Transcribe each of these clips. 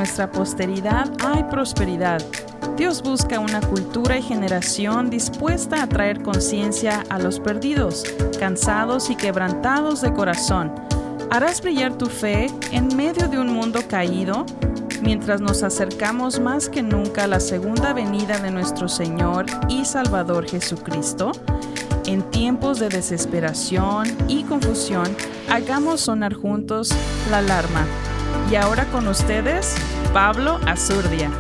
nuestra posteridad hay prosperidad. Dios busca una cultura y generación dispuesta a traer conciencia a los perdidos, cansados y quebrantados de corazón. ¿Harás brillar tu fe en medio de un mundo caído? Mientras nos acercamos más que nunca a la segunda venida de nuestro Señor y Salvador Jesucristo, en tiempos de desesperación y confusión, hagamos sonar juntos la alarma. Y ahora con ustedes, Pablo Azurdia.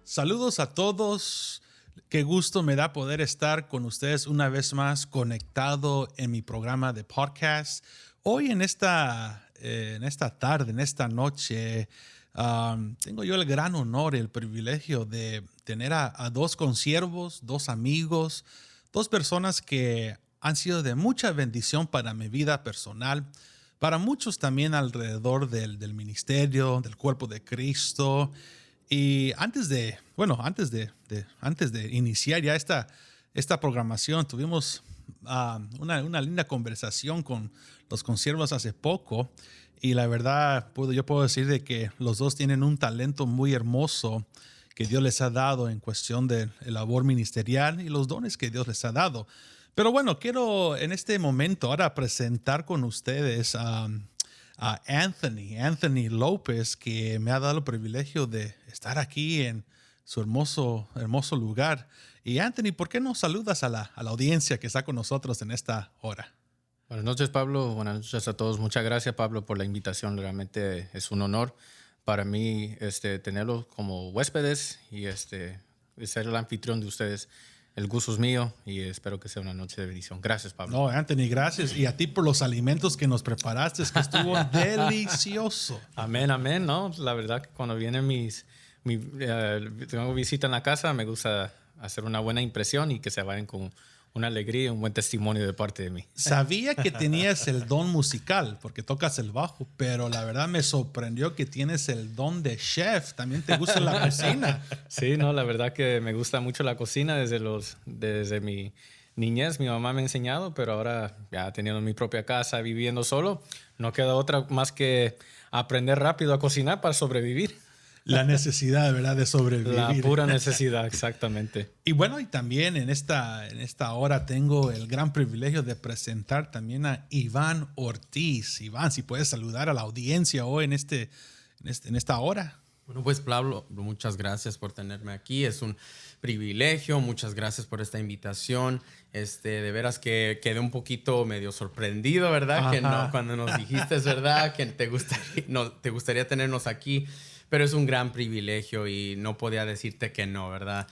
Saludos a todos. Qué gusto me da poder estar con ustedes una vez más conectado en mi programa de podcast. Hoy en esta tarde, en esta noche, tengo yo el gran honor y el privilegio de tener a dos consiervos, dos amigos, dos personas que han sido de mucha bendición para mi vida personal, para muchos también alrededor del ministerio, del cuerpo de Cristo. Y antes de iniciar ya esta programación, tuvimos una linda conversación con los consiervos hace poco. Y la verdad, yo puedo decir de que los dos tienen un talento muy hermoso que Dios les ha dado en cuestión del labor ministerial y los dones que Dios les ha dado. Pero bueno, quiero en este momento ahora presentar con ustedes a Anthony López, que me ha dado el privilegio de estar aquí en su hermoso lugar. Y Anthony, ¿por qué no saludas a la audiencia que está con nosotros en esta hora? Buenas noches, Pablo. Buenas noches a todos. Muchas gracias, Pablo, por la invitación. Realmente es un honor para mí tenerlos como huéspedes y ser el anfitrión de ustedes. El gusto es mío y espero que sea una noche de bendición. Gracias, Pablo. No, Anthony, gracias. Y a ti por los alimentos que nos preparaste, que estuvo delicioso. Amén, amén. ¿No? La verdad que cuando vienen tengo visita en la casa, me gusta hacer una buena impresión y que se vayan con una alegría y un buen testimonio de parte de mí. Sabía que tenías el don musical porque tocas el bajo, pero la verdad me sorprendió que tienes el don de chef. También te gusta la cocina. Sí, no, la verdad que me gusta mucho la cocina desde mi niñez. Mi mamá me ha enseñado, pero ahora ya teniendo mi propia casa, viviendo solo, no queda otra más que aprender rápido a cocinar para sobrevivir. La necesidad, ¿verdad?, de sobrevivir. La pura necesidad, exactamente. Y bueno, y también en esta hora tengo el gran privilegio de presentar también a Iván Ortiz. Iván, si puedes saludar a la audiencia hoy en esta hora. Bueno, pues Pablo, muchas gracias por tenerme aquí. Es un privilegio. Muchas gracias por esta invitación. De veras que quedé un poquito medio sorprendido, ¿verdad? Ajá. Que no, cuando nos dijiste, es verdad, que te gustaría tenernos aquí. Pero es un gran privilegio y no podía decirte que no, ¿verdad?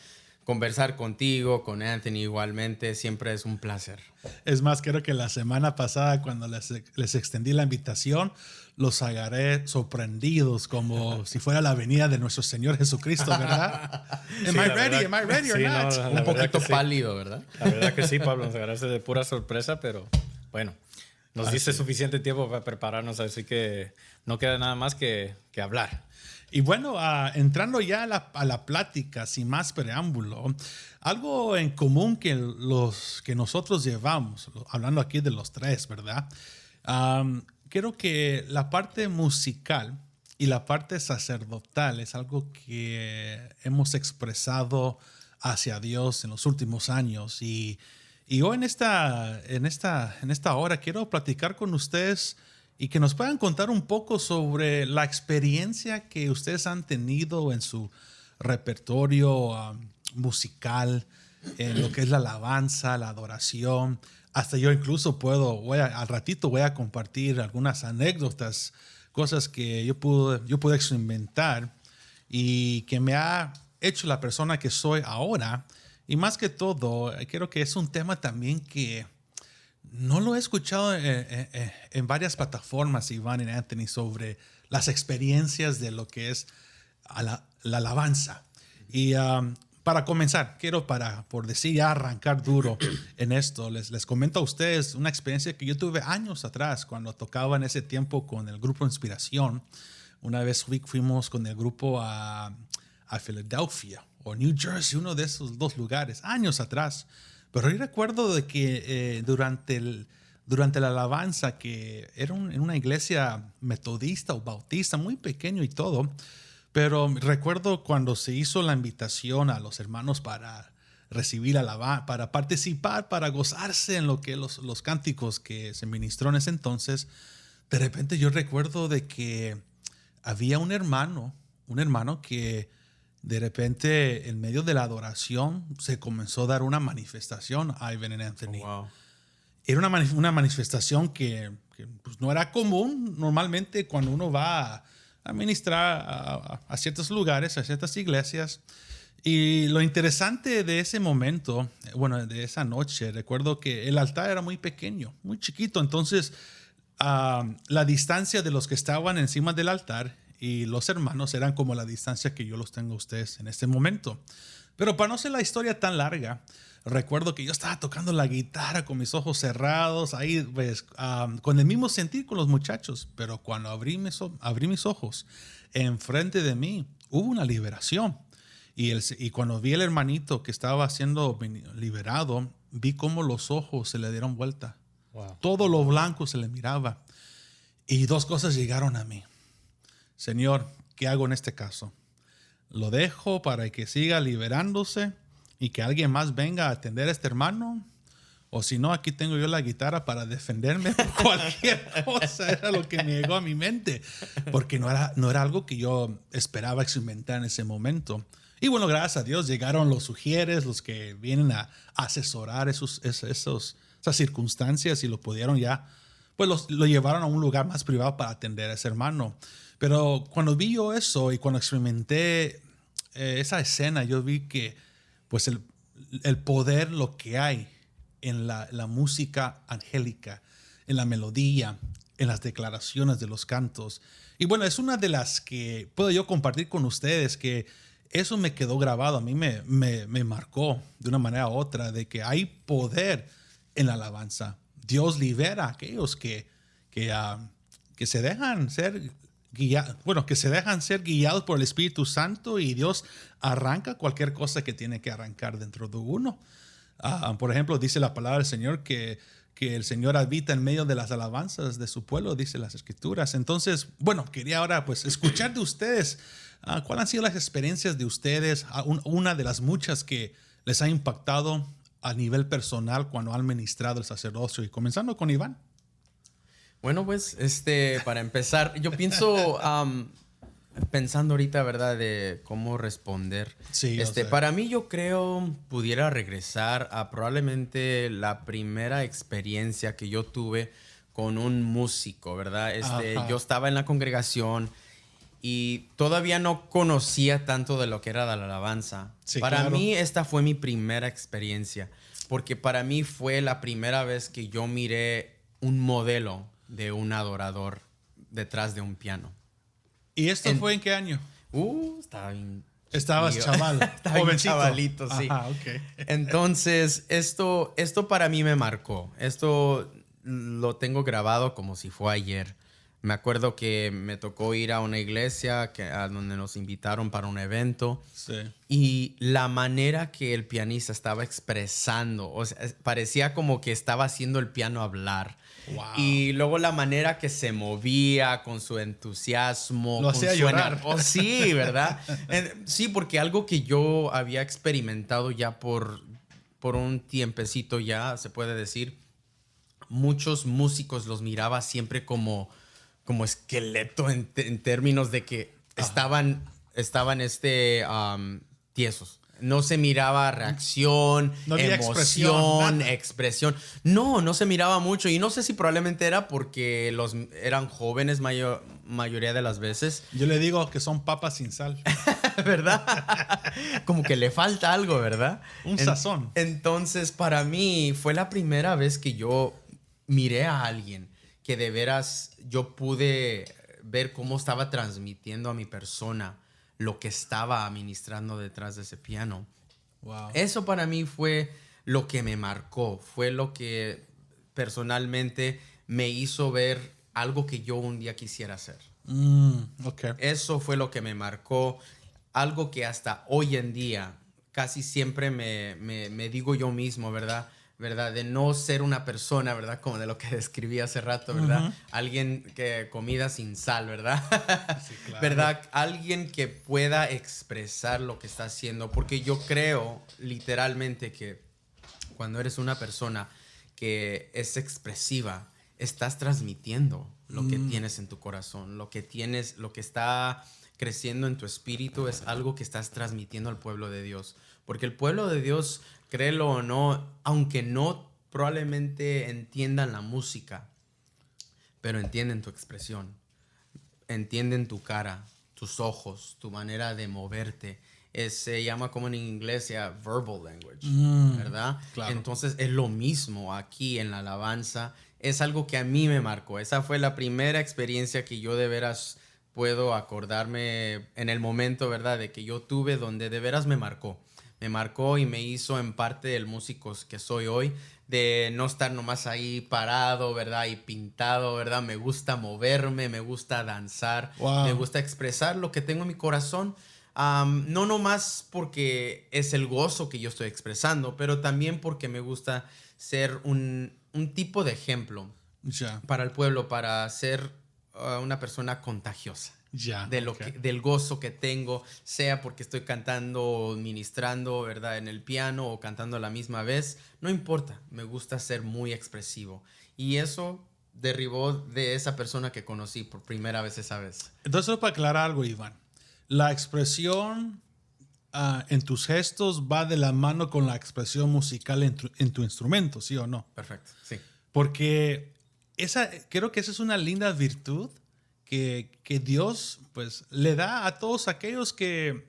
Conversar contigo, con Anthony igualmente, siempre es un placer. Es más, creo que la semana pasada cuando les extendí la invitación, los agarré sorprendidos como si fuera la venida de nuestro Señor Jesucristo, ¿verdad? Am I ready or not? No, Un poquito sí. pálido, ¿verdad? La verdad que sí, Pablo, nos agarraste de pura sorpresa, pero bueno, nos diste suficiente tiempo para prepararnos, así que no queda nada más que hablar. Y bueno, entrando ya a la plática, sin más preámbulo, algo en común que nosotros llevamos, hablando aquí de los tres, ¿verdad? Creo que la parte musical y la parte sacerdotal es algo que hemos expresado hacia Dios en los últimos años. Y hoy en esta hora quiero platicar con ustedes y que nos puedan contar un poco sobre la experiencia que ustedes han tenido en su repertorio musical, en lo que es la alabanza, la adoración. Hasta yo incluso al ratito voy a compartir algunas anécdotas, cosas que yo pude experimentar y que me ha hecho la persona que soy ahora. Y más que todo, creo que es un tema también que no lo he escuchado en varias plataformas, Iván y Anthony, sobre las experiencias de lo que es la alabanza. Y para comenzar, por decir ya arrancar duro en esto, les comento a ustedes una experiencia que yo tuve años atrás cuando tocaba en ese tiempo con el grupo Inspiración. Una vez fuimos con el grupo a Filadelfia o New Jersey, uno de esos dos lugares, años atrás. Pero yo recuerdo de que durante durante la alabanza, que era en una iglesia metodista o bautista, muy pequeño y todo. Pero recuerdo cuando se hizo la invitación a los hermanos para recibir alabanza, para participar, para gozarse en lo que los cánticos que se ministró en ese entonces. De repente yo recuerdo de que había un hermano que de repente en medio de la adoración se comenzó a dar una manifestación a Ivan and Anthony. Oh, wow. Era una manifestación que pues no era común normalmente cuando uno va a ministrar a ciertos lugares, a ciertas iglesias. Y lo interesante de ese momento, bueno, de esa noche, recuerdo que el altar era muy pequeño, muy chiquito. Entonces, la distancia de los que estaban encima del altar y los hermanos eran como la distancia que yo los tengo a ustedes en este momento. Pero para no hacer la historia tan larga, recuerdo que yo estaba tocando la guitarra con mis ojos cerrados, ahí pues, con el mismo sentir con los muchachos. Pero cuando abrí mis ojos, enfrente de mí hubo una liberación. Y cuando vi al hermanito que estaba siendo liberado, vi cómo los ojos se le dieron vuelta. Wow. Todo lo blanco se le miraba. Y dos cosas llegaron a mí. Señor, ¿qué hago en este caso? ¿Lo dejo para que siga liberándose y que alguien más venga a atender a este hermano? O si no, aquí tengo yo la guitarra para defenderme por cualquier cosa. Era lo que me llegó a mi mente. Porque no era algo que yo esperaba experimentar en ese momento. Y bueno, gracias a Dios llegaron los sugieres, los que vienen a asesorar esas circunstancias y lo pudieron ya, pues lo llevaron a un lugar más privado para atender a ese hermano. Pero cuando vi yo eso y cuando experimenté esa escena, yo vi que pues el poder, lo que hay en la música angélica, en la melodía, en las declaraciones de los cantos. Y bueno, es una de las que puedo yo compartir con ustedes, que eso me quedó grabado. A mí me marcó de una manera u otra de que hay poder en la alabanza. Dios libera a aquellos que se dejan ser guiados por el Espíritu Santo, y Dios arranca cualquier cosa que tiene que arrancar dentro de uno. Por ejemplo, dice la palabra del Señor que el Señor habita en medio de las alabanzas de su pueblo, dice las Escrituras. Entonces, bueno, quería ahora pues escuchar de ustedes cuáles han sido las experiencias de ustedes, una de las muchas que les ha impactado a nivel personal cuando han ministrado el sacerdocio, y comenzando con Iván. Bueno, pues, para empezar, yo pienso, pensando ahorita, ¿verdad?, de cómo responder. Sí, para mí, yo creo, pudiera regresar a probablemente la primera experiencia que yo tuve con un músico, ¿verdad? Yo estaba en la congregación y todavía no conocía tanto de lo que era la alabanza. Sí, para claro. mí, esta fue mi primera experiencia, porque para mí fue la primera vez que yo miré un modelo de un adorador detrás de un piano. ¿Y esto fue en qué año? Estaba bien. Estabas chaval, estaba jovencito. Chavalito, sí. Ajá, okay. Entonces, esto para mí me marcó. Esto lo tengo grabado como si fue ayer. Me acuerdo que me tocó ir a una iglesia a donde nos invitaron para un evento. Sí. Y la manera que el pianista estaba expresando, o sea, parecía como que estaba haciendo el piano hablar. Wow. Y luego la manera que se movía con su entusiasmo. Lo hacía llorar. Sí, ¿verdad? Sí, porque algo que yo había experimentado ya por un tiempecito ya, se puede decir, muchos músicos los miraba siempre como esqueleto en términos de que estaban tiesos. No se miraba reacción, no emoción, expresión. No se miraba mucho. Y no sé si probablemente era porque eran jóvenes mayoría de las veces. Yo le digo que son papas sin sal. ¿Verdad? Como que le falta algo, ¿verdad? Un sazón. Entonces, para mí, fue la primera vez que yo miré a alguien que de veras yo pude ver cómo estaba transmitiendo a mi persona lo que estaba administrando detrás de ese piano. Wow. Eso para mí fue lo que me marcó, fue lo que personalmente me hizo ver algo que yo un día quisiera hacer. Okay. Eso fue lo que me marcó, algo que hasta hoy en día casi siempre me digo yo mismo, ¿verdad? ¿verdad? De no ser una persona, ¿verdad? Como de lo que describí hace rato, ¿verdad? Ujú. Alguien que comida sin sal, ¿verdad? Sí, claro. ¿Verdad? Alguien que pueda expresar lo que está haciendo, porque yo creo literalmente que cuando eres una persona que es expresiva, estás transmitiendo lo que tienes en tu corazón, lo que tienes, lo que está creciendo en tu espíritu es algo que estás transmitiendo al pueblo de Dios. Porque el pueblo de Dios, créelo o no, aunque no probablemente entiendan la música, pero entienden tu expresión, entienden tu cara, tus ojos, tu manera de moverte. Se llama como en inglés, verbal language, ¿verdad? Claro. Entonces es lo mismo aquí en la alabanza. Es algo que a mí me marcó. Esa fue la primera experiencia que yo de veras puedo acordarme en el momento, ¿verdad? De que yo tuve donde de veras me marcó. Me marcó y me hizo en parte el músico que soy hoy, de no estar nomás ahí parado, ¿verdad? Y pintado, ¿verdad? Me gusta moverme, me gusta danzar, Wow. me gusta expresar lo que tengo en mi corazón. No nomás porque es el gozo que yo estoy expresando, pero también porque me gusta ser un tipo de ejemplo Ya, para el pueblo, para ser una persona contagiosa. ya. De lo ok. del gozo que tengo, sea porque estoy cantando o ministrando, ¿verdad? En el piano o cantando a la misma vez, no importa, me gusta ser muy expresivo. Y eso derribó de esa persona que conocí por primera vez esa vez. Entonces, solo para aclarar algo, Iván. La expresión en tus gestos va de la mano con la expresión musical en tu instrumento, ¿sí o no? Perfecto, sí. Porque creo que esa es una linda virtud que Dios pues, le da a todos aquellos que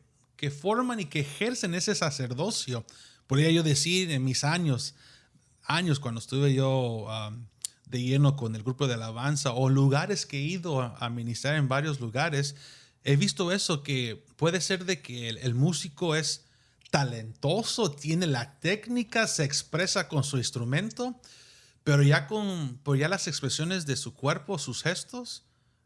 forman y que ejercen ese sacerdocio. Podría yo decir en mis años cuando estuve yo de lleno con el grupo de alabanza o lugares que he ido a ministrar en varios lugares, he visto eso, que puede ser de que el músico es talentoso, tiene la técnica, se expresa con su instrumento, pero ya las expresiones de su cuerpo, sus gestos,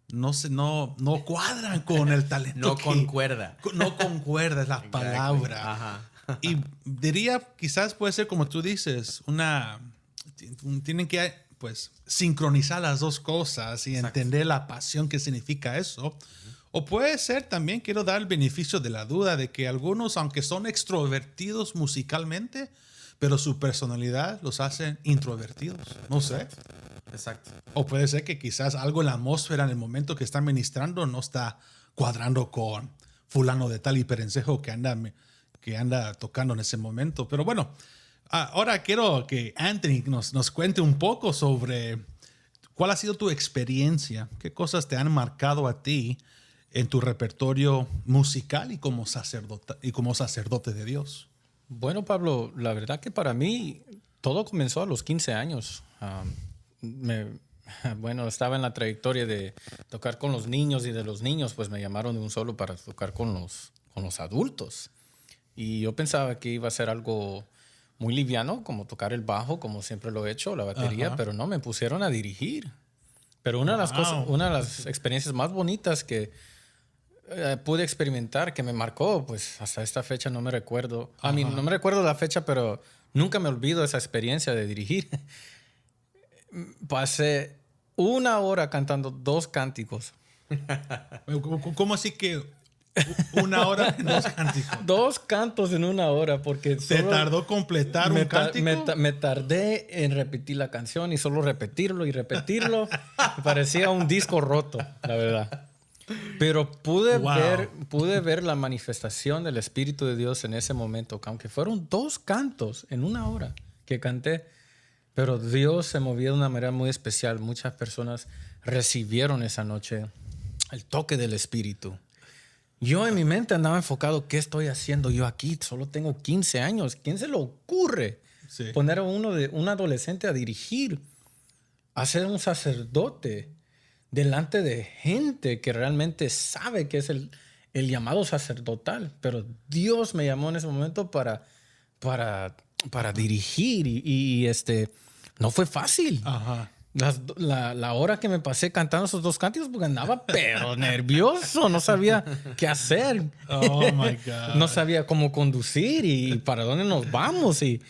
no cuadran con el talento. No concuerda. No concuerda, es la Exactly. palabra. Ajá. Y diría, quizás puede ser como tú dices, tienen que pues sincronizar las dos cosas y Exacto. entender la pasión que significa eso. O puede ser también, quiero dar el beneficio de la duda de que algunos, aunque son extrovertidos musicalmente, pero su personalidad los hace introvertidos. No sé. Exacto. O puede ser que quizás algo en la atmósfera en el momento que están ministrando no está cuadrando con fulano de tal y perencejo que anda tocando en ese momento. Pero bueno, ahora quiero que Anthony nos cuente un poco sobre cuál ha sido tu experiencia, qué cosas te han marcado a ti en tu repertorio musical y como sacerdote de Dios. Bueno, Pablo, la verdad que para mí todo comenzó a los 15 años. Bueno, estaba en la trayectoria de tocar con los niños y de los niños, pues me llamaron de un solo para tocar con los adultos. Y yo pensaba que iba a ser algo muy liviano, como tocar el bajo, como siempre lo he hecho, la batería, Ajá. pero no, me pusieron a dirigir. Pero una de las experiencias más bonitas que pude experimentar, que me marcó, pues hasta esta fecha no me recuerdo. No me recuerdo la fecha, pero nunca me olvido esa experiencia de dirigir. Pasé 1 hora cantando 2 cánticos. ¿Cómo así que 1 hora en 2 cánticos? 2 cantos en 1 hora, porque ¿Te tardó completar un cántico? me tardé en repetir la canción y solo repetirlo y repetirlo. Me parecía un disco roto, la verdad. Pero pude ver la manifestación del Espíritu de Dios en ese momento, que aunque fueron 2 cantos en 1 hora que canté, pero Dios se movía de una manera muy especial. Muchas personas recibieron esa noche el toque del Espíritu. Yo en mi mente andaba enfocado, ¿qué estoy haciendo yo aquí? Solo tengo 15 años. ¿Quién se le ocurre poner a un adolescente a dirigir, a ser un sacerdote delante de gente que realmente sabe que es el llamado sacerdotal? Pero Dios me llamó en ese momento para dirigir y no fue fácil. Ajá. la hora que me pasé cantando esos 2 cánticos porque andaba pero nervioso, no sabía qué hacer. Oh, my God. No sabía cómo conducir y para dónde nos vamos. Y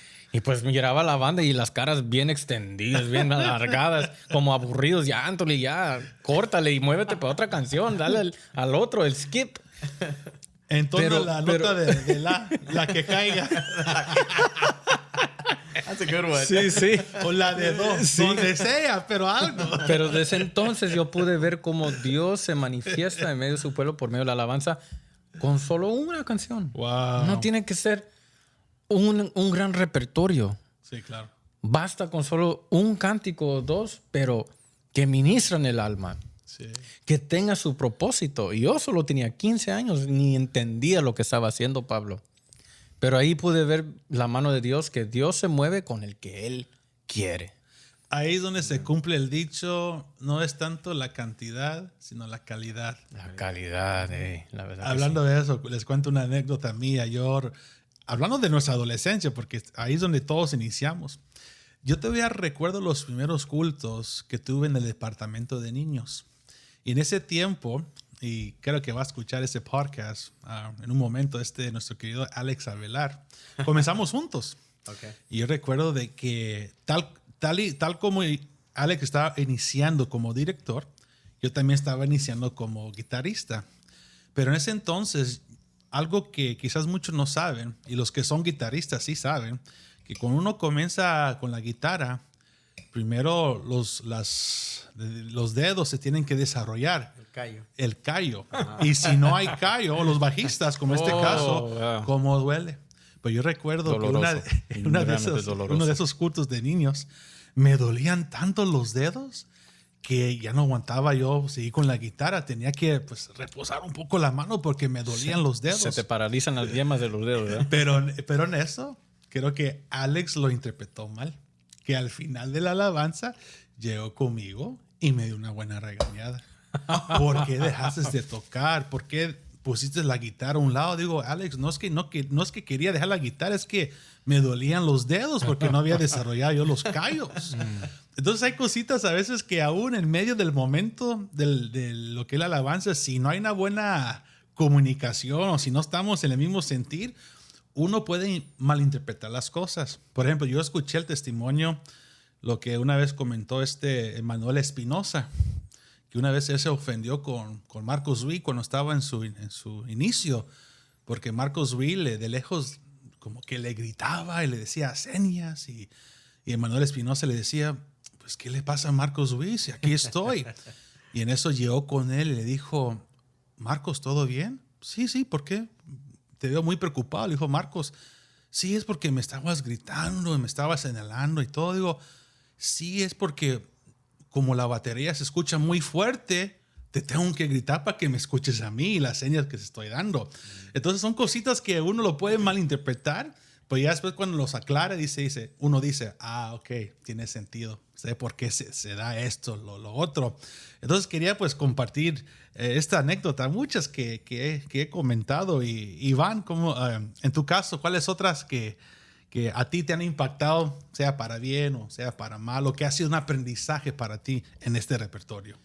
pues miraba la banda y las caras bien extendidas, bien alargadas, como aburridos. Ya, Anthony, ya, córtale y muévete para otra canción. Dale al otro, el skip. Entonces Pero- la pero- nota de la que caiga. That's a good one. Sí, sí. O la de do, Sí. donde sea, pero algo. Pero desde entonces yo pude ver cómo Dios se manifiesta en medio de su pueblo por medio de la alabanza con solo una canción. Wow. No tiene que ser un gran repertorio. Sí, claro. Basta con solo un cántico o 2, pero que ministran el alma, Sí. que tenga su propósito. Y yo solo tenía 15 años, ni entendía lo que estaba haciendo Pablo. Pero ahí pude ver la mano de Dios, que Dios se mueve con el que Él quiere. Ahí es donde se cumple el dicho, no es tanto la cantidad, sino la calidad. La calidad, la verdad. que Hablando de eso, les cuento una anécdota mía. Hablando de nuestra adolescencia, porque ahí es donde todos iniciamos. Yo todavía recuerdo los primeros cultos que tuve en el departamento de niños. Y en ese tiempo, y creo que va a escuchar ese podcast en un momento, nuestro querido Alex Avelar, comenzamos juntos. Okay. Y yo recuerdo de que tal como Alex estaba iniciando como director, yo también estaba iniciando como guitarrista. Pero en ese entonces, algo que quizás muchos no saben, y los que son guitarristas sí saben, que cuando uno comienza con la guitarra, primero los dedos se tienen que desarrollar. El callo. Y si no hay callo, los bajistas, como en este caso, wow. ¿cómo duele? Pues yo recuerdo Doloroso. que Realmente doloroso. uno de esos cultos de niños, me dolían tanto los dedos que ya no aguantaba yo seguir con la guitarra. Tenía que pues, reposar un poco la mano porque me dolían los dedos. Se te paralizan las yemas de los dedos, ¿verdad? Pero en eso, creo que Alex lo interpretó mal. Que al final de la alabanza llegó conmigo y me dio una buena regañada. ¿Por qué dejaste de tocar? ¿Por qué pusiste la guitarra a un lado? Digo, Alex, no es que quería dejar la guitarra, es que me dolían los dedos porque no había desarrollado yo los callos. Entonces hay cositas a veces que aún en medio del momento de lo que es la alabanza, si no hay una buena comunicación o si no estamos en el mismo sentir, uno puede malinterpretar las cosas. Por ejemplo, yo escuché el testimonio, lo que una vez comentó Emanuel Espinosa, que una vez él se ofendió con Marcos Witt cuando estaba en su inicio, porque Marcos Witt de lejos como que le gritaba y le decía señas y Emanuel Espinosa le decía, pues, ¿qué le pasa a Marcos Witt? Si aquí estoy. Y en eso llegó con él y le dijo, Marcos, ¿todo bien? Sí, ¿por qué? Te veo muy preocupado. Le dijo, Marcos, sí, es porque me estabas gritando y me estabas señalando y todo. Digo, sí, es porque como la batería se escucha muy fuerte, te tengo que gritar para que me escuches a mí y las señas que te estoy dando. Entonces son cositas que uno lo puede malinterpretar, pero ya después cuando los aclara, uno dice, ok, tiene sentido. Sé por qué se da esto, lo otro. Entonces quería pues compartir esta anécdota, muchas que he comentado. Y Iván, en tu caso, ¿cuáles otras que a ti te han impactado, sea para bien o sea para mal, o que ha sido un aprendizaje para ti en este repertorio?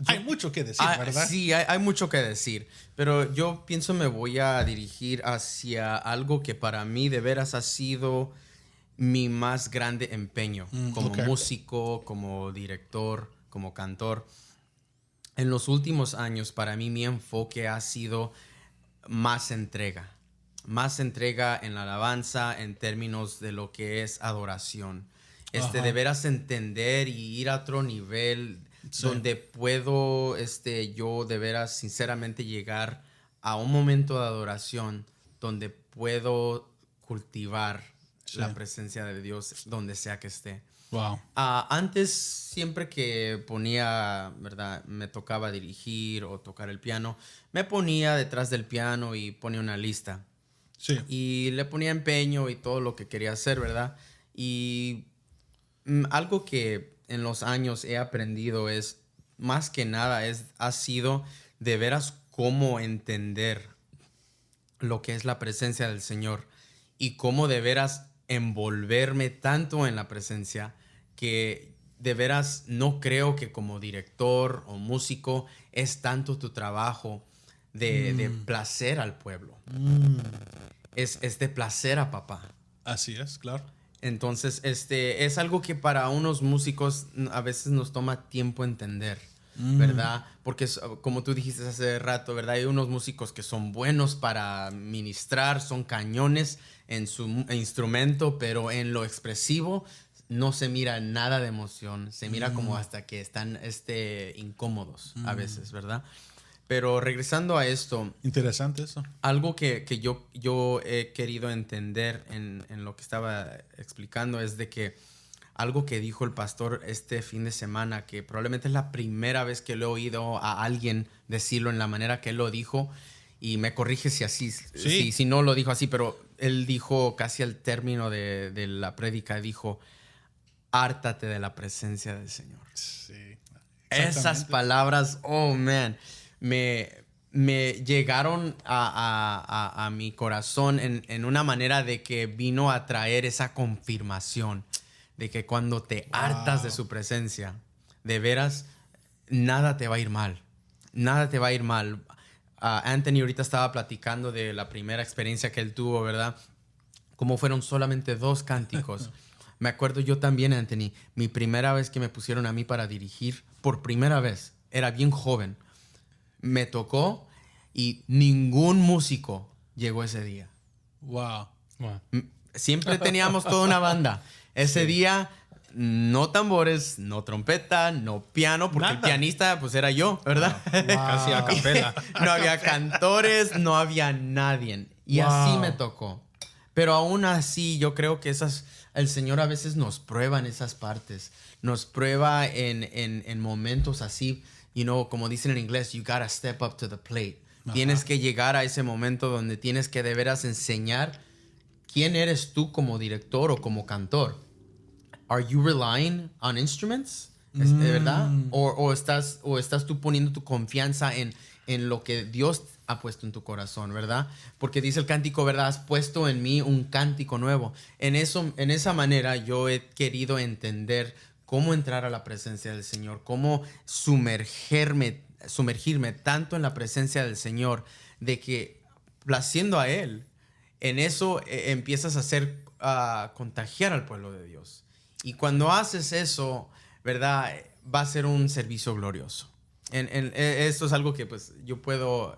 Hay mucho que decir, ¿verdad? Sí, hay mucho que decir, pero yo pienso me voy a dirigir hacia algo que para mí de veras ha sido mi más grande empeño como músico, como director, como cantor. En los últimos años, para mí mi enfoque ha sido más entrega en la alabanza en términos de lo que es adoración. De veras entender y ir a otro nivel donde puedo yo de veras sinceramente llegar a un momento de adoración donde puedo cultivar la presencia de Dios donde sea que esté. Wow. Antes, siempre que me tocaba dirigir o tocar el piano, me ponía detrás del piano y ponía una lista. Sí. Y le ponía empeño y todo lo que quería hacer, ¿verdad? Y algo que en los años he aprendido es, más que nada, ha sido de veras cómo entender lo que es la presencia del Señor y cómo de veras envolverme tanto en la presencia que de veras no creo que como director o músico es tanto tu trabajo de placer al pueblo. Es de placer a papá. Así es, claro. Entonces, es algo que para unos músicos a veces nos toma tiempo entender, ¿verdad? Porque como tú dijiste hace rato, ¿verdad? Hay unos músicos que son buenos para ministrar, son cañones en su instrumento, pero en lo expresivo no se mira nada de emoción. Se mira como hasta que están incómodos a veces, ¿verdad? Pero regresando a esto. Interesante eso. Algo que yo he querido entender en lo que estaba explicando es de que algo que dijo el pastor este fin de semana, que probablemente es la primera vez que lo he oído a alguien decirlo en la manera que él lo dijo, y me corrige si no lo dijo así, pero él dijo casi al término de la prédica, dijo: hártate de la presencia del Señor. Sí. Esas palabras, oh man, me llegaron a mi corazón en una manera de que vino a traer esa confirmación de que cuando te hartas de su presencia, de veras, nada te va a ir mal. Nada te va a ir mal. Anthony ahorita estaba platicando de la primera experiencia que él tuvo, ¿verdad? Como fueron solamente 2 cánticos. Me acuerdo yo también, Anthony, mi primera vez que me pusieron a mí para dirigir, por primera vez, era bien joven. Me tocó y ningún músico llegó ese día. Wow. Siempre teníamos toda una banda. Ese día, no tambores, no trompeta, no piano, porque el pianista pues era yo, ¿verdad? Casi a capela. No había cantores, no había nadie. Y así me tocó. Pero aún así, yo creo que el Señor a veces nos prueba en esas partes. Nos prueba en momentos así. Como dicen en inglés, you gotta step up to the plate. Tienes que llegar a ese momento donde tienes que de veras enseñar quién eres tú como director o como cantor. Are you relying on instruments? ¿Verdad? O estás tú poniendo tu confianza en lo que Dios ha puesto en tu corazón, ¿verdad? Porque dice el cántico, ¿verdad? Has puesto en mí un cántico nuevo. En esa manera yo he querido entender cómo entrar a la presencia del Señor, cómo sumergirme tanto en la presencia del Señor, de que placiendo a Él, en eso empiezas a contagiar al pueblo de Dios. Y cuando haces eso, ¿verdad? Va a ser un servicio glorioso. Esto es algo que pues yo puedo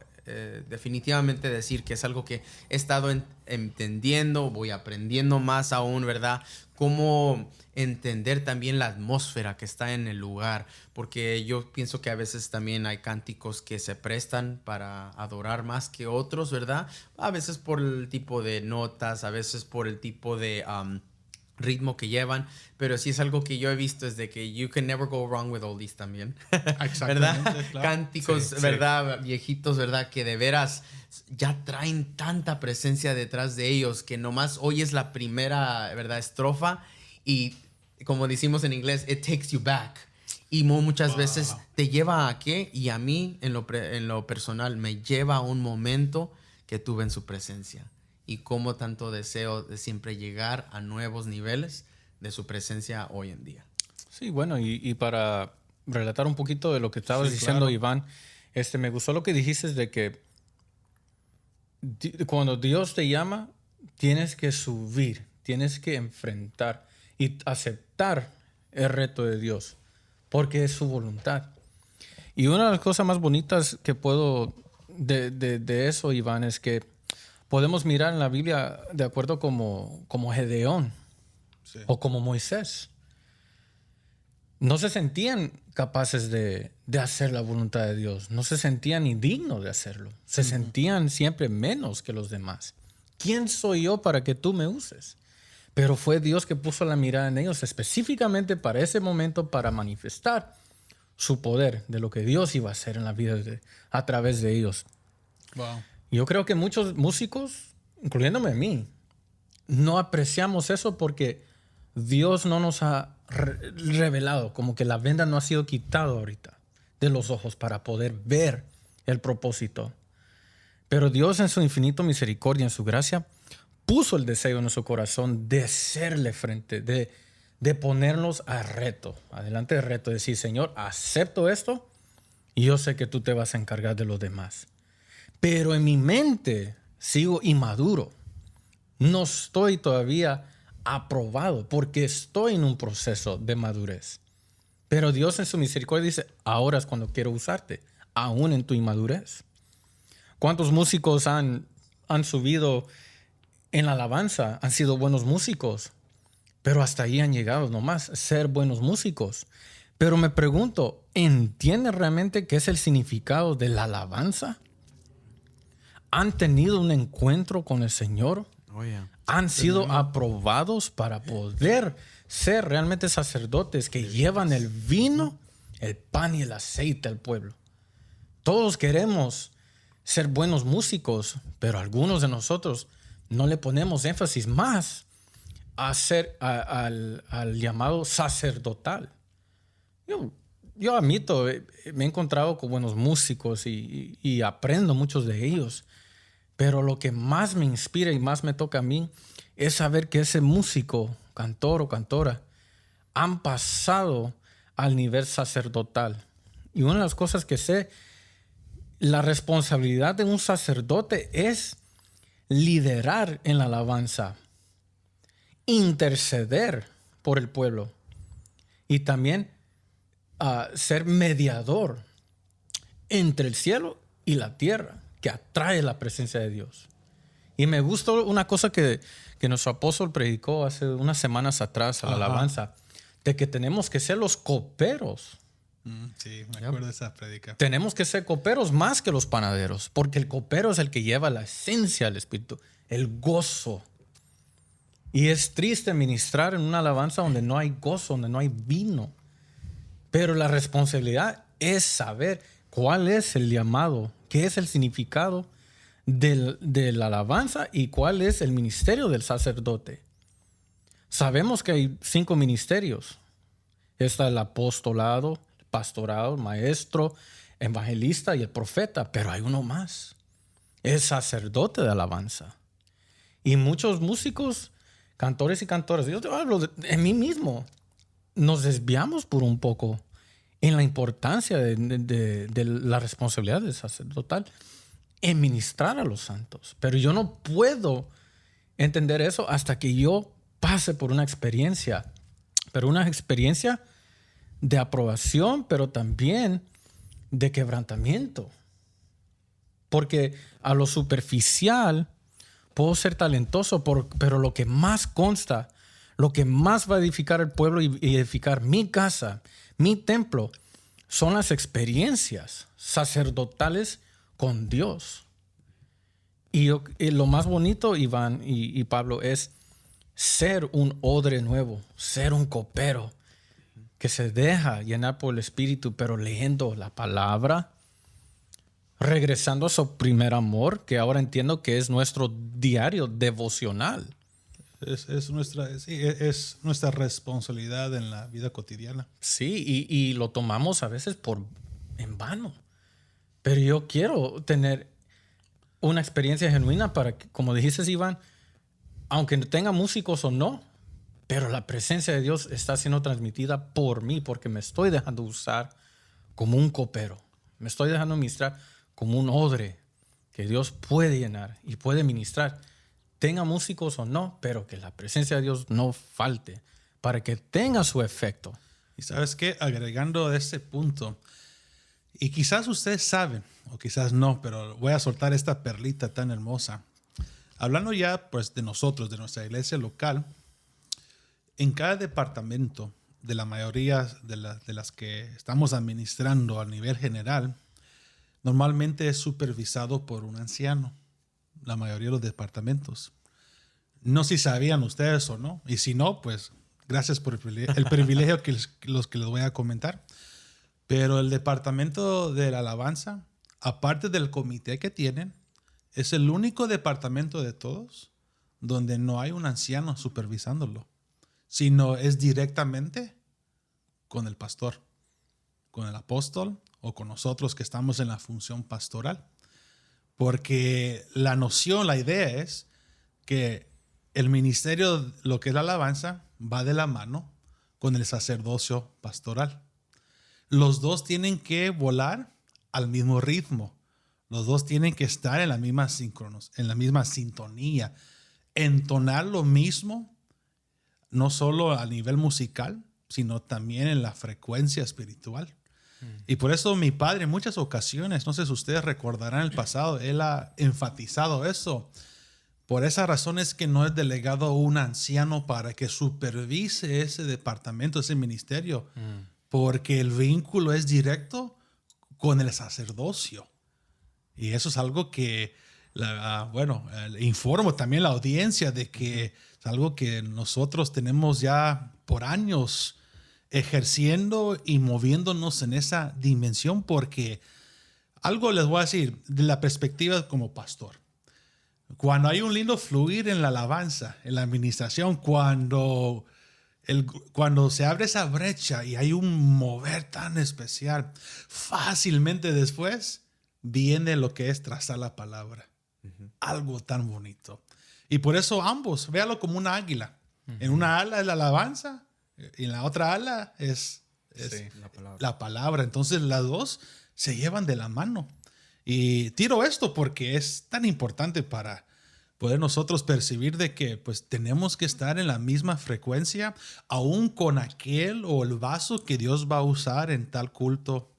definitivamente decir que es algo que he estado entendiendo, voy aprendiendo más aún, ¿verdad? Cómo entender también la atmósfera que está en el lugar, porque yo pienso que a veces también hay cánticos que se prestan para adorar más que otros, ¿verdad? A veces por el tipo de notas, a veces por el tipo de ritmo que llevan, pero sí es algo que yo he visto, es de que you can never go wrong with oldies también. ¿Verdad? Claro. Cánticos, ¿verdad? Viejitos, ¿verdad? Que de veras ya traen tanta presencia detrás de ellos que nomás oyes la primera, ¿verdad? Estrofa y como decimos en inglés, it takes you back. Y muchas veces te lleva a qué, y a mí en lo personal me lleva a un momento que tuve en su presencia. Y cómo tanto deseo de siempre llegar a nuevos niveles de su presencia hoy en día. Sí, bueno, y para relatar un poquito de lo que estabas diciendo, claro, Iván, me gustó lo que dijiste de que cuando Dios te llama, tienes que subir, tienes que enfrentar y aceptar el reto de Dios, porque es su voluntad. Y una de las cosas más bonitas que puedo de eso, Iván, es que podemos mirar en la Biblia de acuerdo como Gedeón, sí, o como Moisés. No se sentían capaces de hacer la voluntad de Dios. No se sentían ni dignos de hacerlo. Se sentían siempre menos que los demás. ¿Quién soy yo para que tú me uses? Pero fue Dios que puso la mirada en ellos específicamente para ese momento, para manifestar su poder de lo que Dios iba a hacer en la vida a través de ellos. Wow. Yo creo que muchos músicos, incluyéndome a mí, no apreciamos eso porque Dios no nos ha revelado, como que la venda no ha sido quitada ahorita de los ojos para poder ver el propósito. Pero Dios en su infinito misericordia, en su gracia, puso el deseo en nuestro corazón de hacerle frente, de de ponernos a reto, adelante de reto, decir, Señor, acepto esto y yo sé que tú te vas a encargar de los demás. Pero en mi mente sigo inmaduro. No estoy todavía aprobado porque estoy en un proceso de madurez. Pero Dios en su misericordia dice, ahora es cuando quiero usarte, aún en tu inmadurez. ¿Cuántos músicos han subido en la alabanza? Han sido buenos músicos, pero hasta ahí han llegado nomás, ser buenos músicos. Pero me pregunto, ¿entienden realmente qué es el significado de la alabanza? ¿Han tenido un encuentro con el Señor? Oh, yeah. ¿Han sido aprobados para poder ser realmente sacerdotes que llevan el vino, el pan y el aceite al pueblo? Todos queremos ser buenos músicos, pero algunos de nosotros no le ponemos énfasis más a ser al llamado sacerdotal. Yo admito, me he encontrado con buenos músicos y aprendo muchos de ellos, pero lo que más me inspira y más me toca a mí es saber que ese músico, cantor o cantora, han pasado al nivel sacerdotal. Y una de las cosas que sé, la responsabilidad de un sacerdote es liderar en la alabanza, interceder por el pueblo y también ser mediador entre el cielo y la tierra, que atrae la presencia de Dios. Y me gustó una cosa que nuestro apóstol predicó hace unas semanas atrás a la alabanza, de que tenemos que ser los coperos. Sí, me acuerdo de esa predica. Tenemos que ser coperos más que los panaderos, porque el copero es el que lleva la esencia del Espíritu, el gozo. Y es triste ministrar en una alabanza donde no hay gozo, donde no hay vino. Pero la responsabilidad es saber cuál es el llamado, qué es el significado de la alabanza y cuál es el ministerio del sacerdote. Sabemos que hay 5 ministerios. Está el apostolado, el pastorado, el maestro, evangelista y el profeta, pero hay uno más. Es sacerdote de alabanza. Y muchos músicos, cantores y cantoras, yo te hablo de mí mismo, nos desviamos por un poco en la importancia de la responsabilidad del sacerdotal en ministrar a los santos. Pero yo no puedo entender eso hasta que yo pase por una experiencia, pero una experiencia de aprobación, pero también de quebrantamiento. Porque a lo superficial puedo ser talentoso, pero lo que más consta, lo que más va a edificar el pueblo y edificar mi casa, mi templo, son las experiencias sacerdotales con Dios. Y lo más bonito, Iván y Pablo, es ser un odre nuevo, ser un copero que se deja llenar por el Espíritu, pero leyendo la palabra, regresando a su primer amor, que ahora entiendo que es nuestro diario devocional. Es nuestra responsabilidad en la vida cotidiana. Sí, y lo tomamos a veces en vano. Pero yo quiero tener una experiencia genuina para que, como dijiste, Iván, aunque tenga músicos o no, pero la presencia de Dios está siendo transmitida por mí, porque me estoy dejando usar como un copero. Me estoy dejando ministrar como un odre que Dios puede llenar y puede ministrar. Tenga músicos o no, pero que la presencia de Dios no falte para que tenga su efecto. Y sabes qué, agregando a ese punto, y quizás ustedes saben, o quizás no, pero voy a soltar esta perlita tan hermosa. Hablando ya pues de nosotros, de nuestra iglesia local, en cada departamento de la mayoría de las que estamos administrando a nivel general, normalmente es supervisado por un anciano. La mayoría de los departamentos. No sé si sabían ustedes o no. Y si no, pues gracias por el privilegio que les voy a comentar. Pero el departamento de la alabanza, aparte del comité que tienen, es el único departamento de todos donde no hay un anciano supervisándolo, sino es directamente con el pastor, con el apóstol o con nosotros que estamos en la función pastoral. Porque la noción, la idea es que el ministerio, lo que es la alabanza, va de la mano con el sacerdocio pastoral. Los dos tienen que volar al mismo ritmo. Los dos tienen que estar en la misma síncronos, en la misma sintonía, entonar lo mismo, no solo a nivel musical, sino también en la frecuencia espiritual. Y por eso mi padre en muchas ocasiones, no sé si ustedes recordarán el pasado, él ha enfatizado eso. Por esa razón es que no es delegado un anciano para que supervise ese departamento, ese ministerio, porque el vínculo es directo con el sacerdocio. Y eso es algo que, informo también a la audiencia de que es algo que nosotros tenemos ya por años ejerciendo y moviéndonos en esa dimensión, porque algo les voy a decir de la perspectiva como pastor. Cuando hay un lindo fluir en la alabanza, en la administración, cuando se abre esa brecha y hay un mover tan especial, fácilmente después viene lo que es trazar la palabra. Algo tan bonito. Y por eso ambos, véalo como una águila. En una ala es la alabanza y en la otra ala es la palabra. Entonces las dos se llevan de la mano. Y tiro esto porque es tan importante para poder nosotros percibir de que pues tenemos que estar en la misma frecuencia, aún con aquel o el vaso que Dios va a usar en tal culto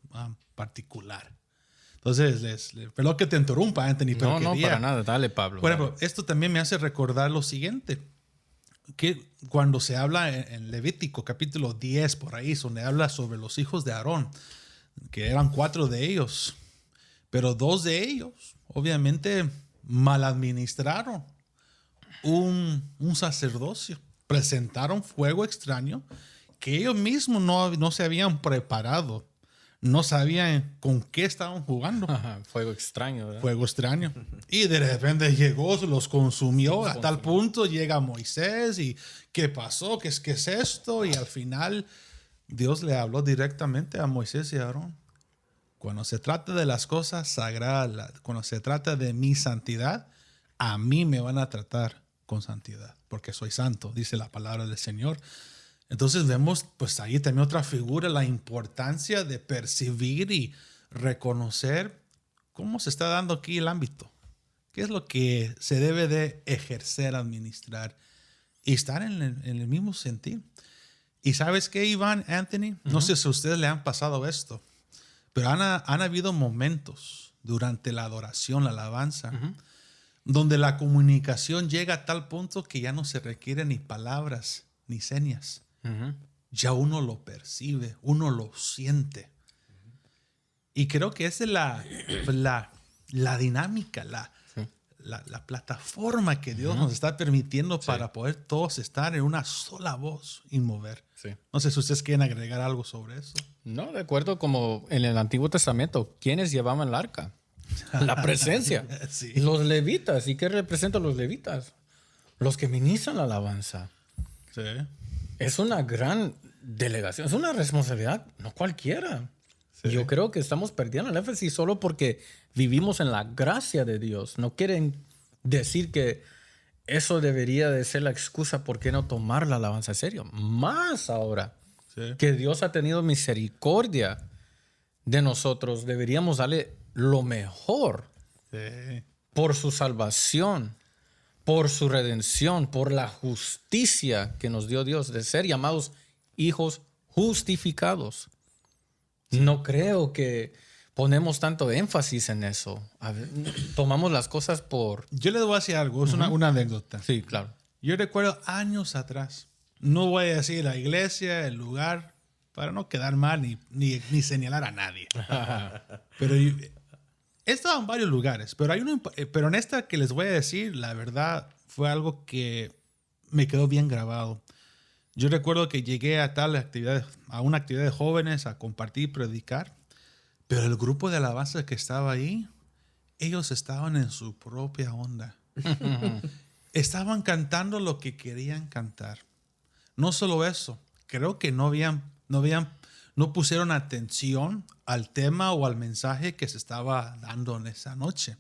particular. Entonces, perdón que te interrumpa, Anthony, pero no, para nada. Dale, Pablo. Bueno, esto también me hace recordar lo siguiente, que cuando se habla en Levítico capítulo 10, por ahí, donde habla sobre los hijos de Aarón, que eran 4 de ellos, pero 2 de ellos, obviamente, mal administraron un sacerdocio, presentaron fuego extraño que ellos mismos no se habían preparado. No sabían con qué estaban jugando. Fuego extraño, ¿verdad? Fuego extraño. Y de repente llegó, los consumió. A tal punto llega Moisés y ¿qué pasó? ¿Qué es esto? Y al final Dios le habló directamente a Moisés y a Aarón. Cuando se trata de las cosas sagradas, cuando se trata de mi santidad, a mí me van a tratar con santidad, porque soy santo, dice la palabra del Señor. Entonces vemos pues ahí también otra figura, la importancia de percibir y reconocer cómo se está dando aquí el ámbito. ¿Qué es lo que se debe de ejercer, administrar y estar en el mismo sentir? Y ¿sabes qué, Iván, Anthony? No sé si a ustedes le han pasado esto, pero han habido momentos durante la adoración, la alabanza, donde la comunicación llega a tal punto que ya no se requieren ni palabras ni señas. Ya uno lo percibe, uno lo siente. Y creo que esa es la dinámica, la plataforma que Dios nos está permitiendo para poder todos estar en una sola voz y mover. Sí. No sé si ustedes quieren agregar algo sobre eso. No, de acuerdo, como en el Antiguo Testamento, ¿quiénes llevaban el arca? La presencia. Sí. Los levitas. ¿Y qué representan los levitas? Los que ministran la alabanza. Sí. Es una gran delegación, es una responsabilidad, no cualquiera. Sí. Yo creo que estamos perdiendo el énfasis solo porque vivimos en la gracia de Dios. No quieren decir que eso debería de ser la excusa por qué no tomar la alabanza en serio. Más ahora que Dios ha tenido misericordia de nosotros, deberíamos darle lo mejor por su salvación, por su redención, por la justicia que nos dio Dios de ser llamados hijos justificados. Sí. No creo que ponemos tanto énfasis en eso. Tomamos las cosas por... Yo les voy a decir algo, es una anécdota. Sí, claro. Yo recuerdo años atrás, no voy a decir la iglesia, el lugar, para no quedar mal ni señalar a nadie. Pero he estado en varios lugares, pero en esta que les voy a decir, la verdad, fue algo que me quedó bien grabado. Yo recuerdo que llegué a una actividad de jóvenes a compartir y predicar, pero el grupo de alabanza que estaba ahí, ellos estaban en su propia onda. Estaban cantando lo que querían cantar. No solo eso, creo que no pusieron atención al tema o al mensaje que se estaba dando en esa noche.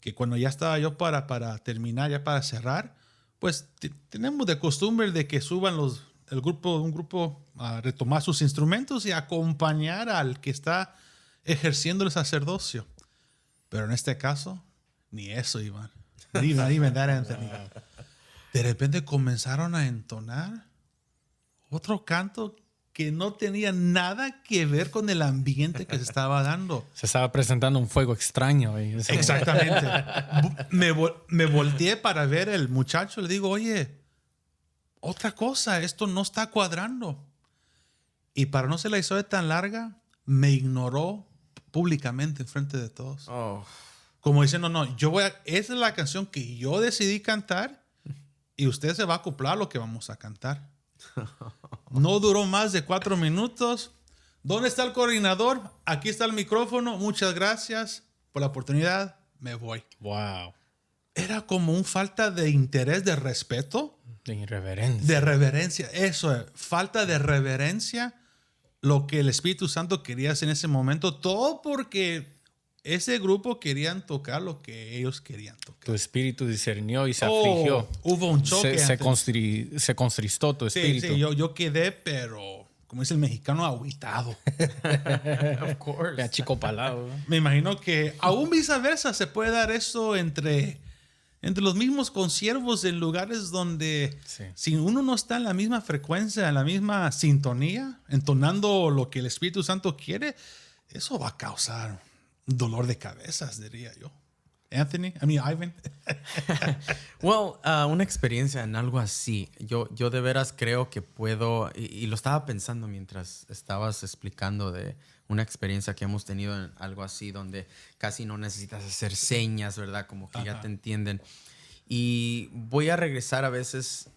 Que cuando ya estaba yo para terminar, ya para cerrar, pues tenemos de costumbre de que suban un grupo a retomar sus instrumentos y acompañar al que está ejerciendo el sacerdocio. Pero en este caso, ni eso, Iván. De repente comenzaron a entonar otro canto que no tenía nada que ver con el ambiente que se estaba dando. Se estaba presentando un fuego extraño. Exactamente. Me volteé para ver el muchacho. Le digo, oye, otra cosa, esto no está cuadrando. Y para no ser la historia tan larga, me ignoró públicamente enfrente de todos. Oh. Como diciendo, no, esa es la canción que yo decidí cantar y usted se va a acoplar a lo que vamos a cantar. No duró más de 4 minutos. ¿Dónde está el coordinador? Aquí está el micrófono. Muchas gracias por la oportunidad. Me voy. Wow. Era como un falta de interés, de respeto. De irreverencia. De reverencia. Eso es. Falta de reverencia. Lo que el Espíritu Santo quería hacer en ese momento. Todo porque ese grupo querían tocar lo que ellos querían tocar. Tu espíritu discernió y se afligió. Hubo un choque. Se contristó tu espíritu. Sí, yo quedé, pero como dice el mexicano, agüitado. Of course. Ya chico palado. Me imagino que aún viceversa se puede dar eso entre los mismos consiervos en lugares donde si uno no está en la misma frecuencia, en la misma sintonía, entonando lo que el Espíritu Santo quiere, eso va a causar dolor de cabezas, diría yo. Ivan. Well, una experiencia en algo así. Yo de veras creo que puedo, y lo estaba pensando mientras estabas explicando de una experiencia que hemos tenido en algo así, donde casi no necesitas hacer señas, ¿verdad? Como que ya te entienden. Y voy a regresar a veces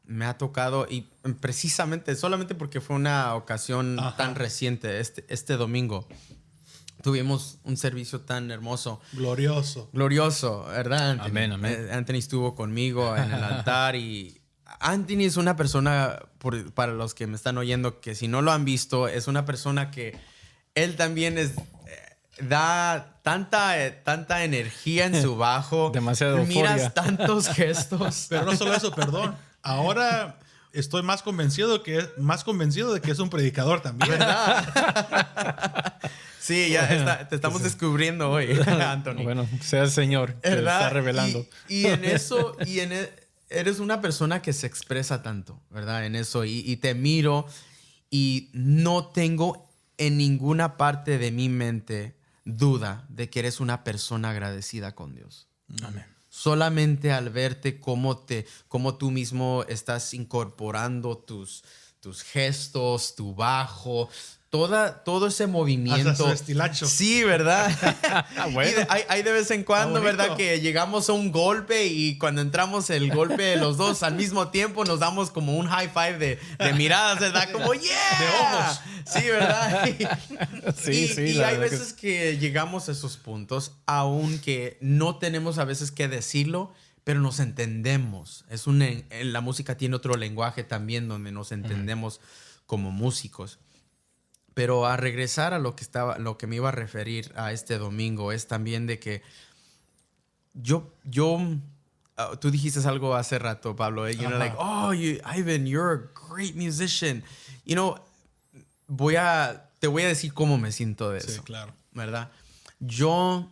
me ha tocado, y precisamente, solamente porque fue una ocasión tan reciente, este domingo. Tuvimos un servicio tan hermoso. Glorioso, ¿verdad, Anthony? Amén, amén. Anthony estuvo conmigo en el altar y Anthony es una persona, para los que me están oyendo, que si no lo han visto, es una persona que él también da tanta energía en su bajo. Demasiado euforia. Miras tantos gestos. Pero no solo eso, perdón. Ahora estoy más convencido de que es un predicador también. ¿Verdad? Sí, ya te estamos descubriendo hoy, Anthony. Bueno, sea el Señor que está revelando. Y en eso, eres una persona que se expresa tanto, ¿verdad? En eso. Y te miro y no tengo en ninguna parte de mi mente duda de que eres una persona agradecida con Dios. Amén. Solamente al verte cómo tú mismo estás incorporando tus gestos, tu bajo, todo ese movimiento. Hasta su estilacho. Sí, ¿verdad? Bueno. Y hay de vez en cuando, ¿verdad? Que llegamos a un golpe y cuando entramos el golpe de los dos al mismo tiempo nos damos como un high five de miradas, ¿verdad? Como ¡yeah! De ojos. Sí, ¿verdad? Sí, y hay veces que llegamos a esos puntos, aunque no tenemos a veces que decirlo, pero nos entendemos. La música tiene otro lenguaje también donde nos entendemos como músicos. Pero a regresar a lo que me iba a referir a este domingo es también de que tú dijiste algo hace rato, Pablo, you know, like, Ivan, you're a great musician. You know, te voy a decir cómo me siento de eso. Sí, claro. ¿Verdad? Yo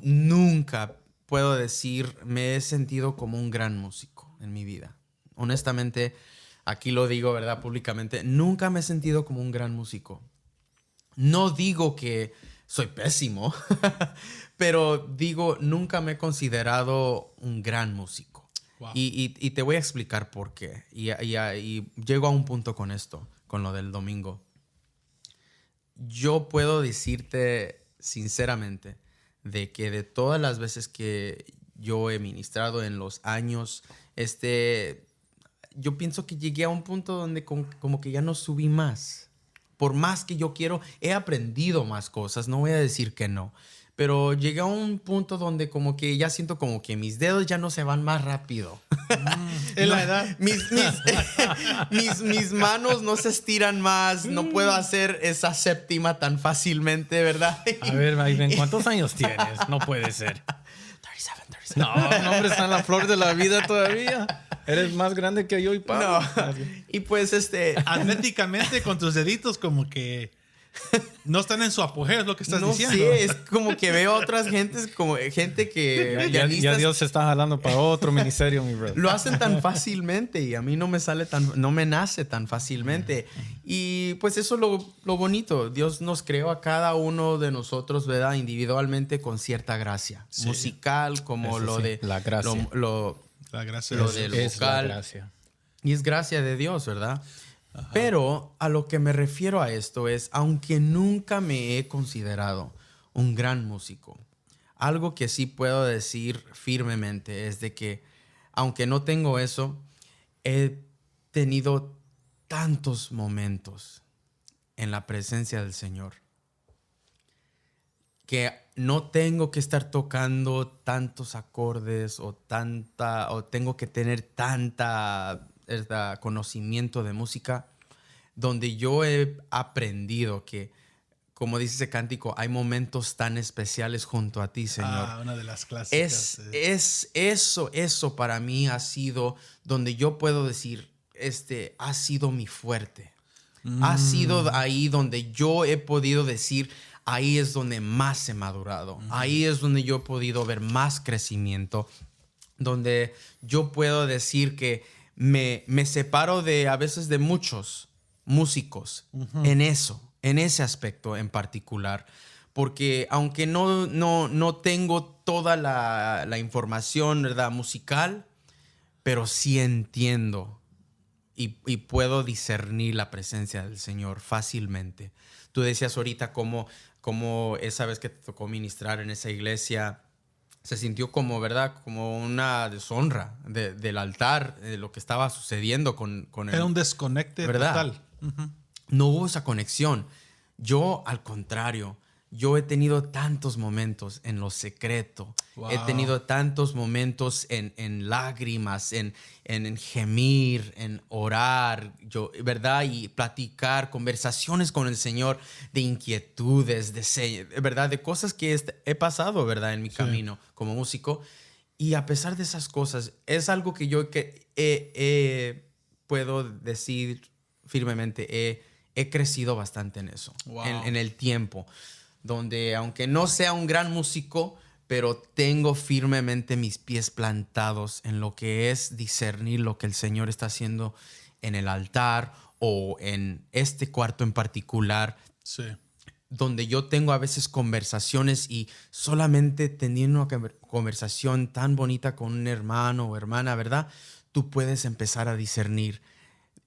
nunca puedo decir me he sentido como un gran músico en mi vida. Honestamente, aquí lo digo, ¿verdad? Públicamente, nunca me he sentido como un gran músico. No digo que soy pésimo, pero digo, nunca me he considerado un gran músico. Wow. Y te voy a explicar por qué. Y llego a un punto con esto, con lo del domingo. Yo puedo decirte sinceramente de que de todas las veces que yo he ministrado en los años, yo pienso que llegué a un punto donde como que ya no subí más. Por más que yo quiero, he aprendido más cosas, no voy a decir que no. Pero llegué a un punto donde como que ya siento como que mis dedos ya no se van más rápido. Es la edad. Mis manos no se estiran más, no puedo hacer esa séptima tan fácilmente, ¿verdad? A ver, Ivan, ¿cuántos años tienes? No puede ser. 37. No, hombre, está en la flor de la vida todavía. Eres más grande que yo y Pablo. No. Y pues Atléticamente con tus deditos como que no están en su apogeo, es lo que estás no diciendo. sé, es como que veo a otras gentes, como gente que Ya pianistas Dios se está jalando para otro ministerio, mi brother. lo hacen tan fácilmente y a mí no me nace tan fácilmente. Y pues eso es lo bonito. Dios nos creó a cada uno de nosotros, ¿verdad? Individualmente con cierta gracia. Sí. Musical, como Eso lo sí, de... la gracia. La gracia Lo de del Dios. Es la vocal. gracia. Y es gracia de Dios, ¿verdad? Pero a lo que me refiero a esto es, aunque nunca me he considerado un gran músico, algo que sí puedo decir firmemente es de que, aunque no tengo eso, he tenido tantos momentos en la presencia del Señor que no tengo que estar tocando tantos acordes o tengo que tener tanta conocimiento de música, donde yo he aprendido que, como dice ese cántico, hay momentos tan especiales junto a ti, Señor. Una de las clásicas. Eso para mí ha sido donde yo puedo decir, ha sido mi fuerte. Ha sido ahí donde yo he podido decir, ahí es donde más he madurado. Ahí es donde yo he podido ver más crecimiento. Donde yo puedo decir que me separo a veces de muchos músicos en ese aspecto en particular. Porque aunque no tengo toda la información, ¿verdad?, musical, pero sí entiendo y puedo discernir la presencia del Señor fácilmente. Tú decías ahorita cómo esa vez que te tocó ministrar en esa iglesia se sintió como, ¿verdad?, como una deshonra del altar, de lo que estaba sucediendo con Era el... un desconecte ¿verdad? total. No hubo esa conexión. Yo, al contrario, yo he tenido tantos momentos en lo secreto. Wow. He tenido tantos momentos en lágrimas, en gemir, en orar, ¿verdad? Y platicar, conversaciones con el Señor de inquietudes, ¿verdad? De cosas que he pasado, ¿verdad? En mi camino como músico. Y a pesar de esas cosas, es algo que yo puedo decir firmemente, he crecido bastante en eso, Wow. en el tiempo, donde aunque no sea un gran músico, pero tengo firmemente mis pies plantados en lo que es discernir lo que el Señor está haciendo en el altar o en este cuarto en particular, Sí. donde yo tengo a veces conversaciones y solamente teniendo una conversación tan bonita con un hermano o hermana, ¿verdad? Tú puedes empezar a discernir,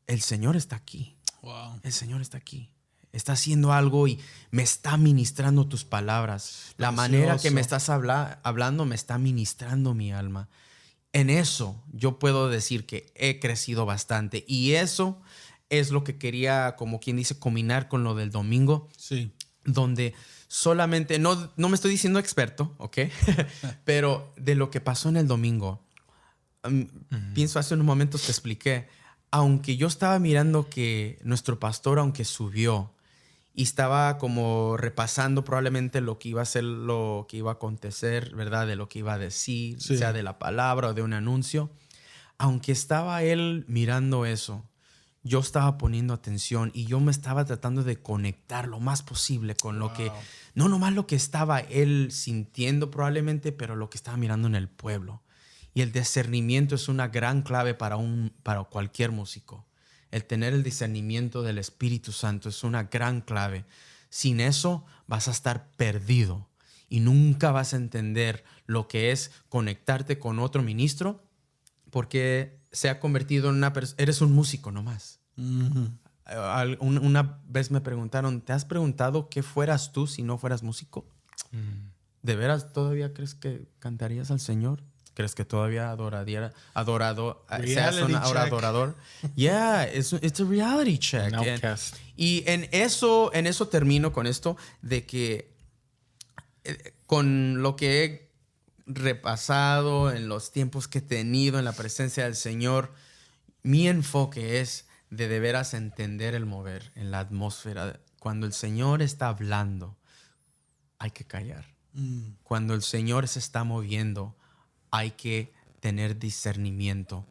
el Señor está aquí. Wow. El Señor está aquí. Está haciendo algo y me está ministrando tus palabras. La manera que me estás hablando me está ministrando mi alma. En eso yo puedo decir que he crecido bastante. Y eso es lo que quería, como quien dice, combinar con lo del domingo. Sí. Donde solamente, no me estoy diciendo experto, ¿ok? Pero de lo que pasó en el domingo, pienso hace unos momentos te expliqué, aunque yo estaba mirando que nuestro pastor, aunque subió, y estaba como repasando probablemente lo que iba a ser, lo que iba a acontecer, ¿verdad? De lo que iba a decir, Sí. sea de la palabra o de un anuncio. Aunque estaba él mirando eso, yo estaba poniendo atención y yo me estaba tratando de conectar lo más posible con lo que, no nomás lo que estaba él sintiendo probablemente, pero lo que estaba mirando en el pueblo. Y el discernimiento es una gran clave para cualquier músico. El tener el discernimiento del Espíritu Santo es una gran clave. Sin eso vas a estar perdido y nunca vas a entender lo que es conectarte con otro ministro, porque se ha convertido en eres un músico nomás. Una vez me preguntaron, ¿te has preguntado qué fueras tú si no fueras músico? ¿De veras todavía crees que cantarías al Señor? ¿Crees que todavía seas un adorador? Yeah, it's a reality check. Y en eso termino con esto de que con lo que he repasado en los tiempos que he tenido en la presencia del Señor, mi enfoque es de veras entender el mover en la atmósfera. Cuando el Señor está hablando, hay que callar. Cuando el Señor se está moviendo, hay que tener discernimiento,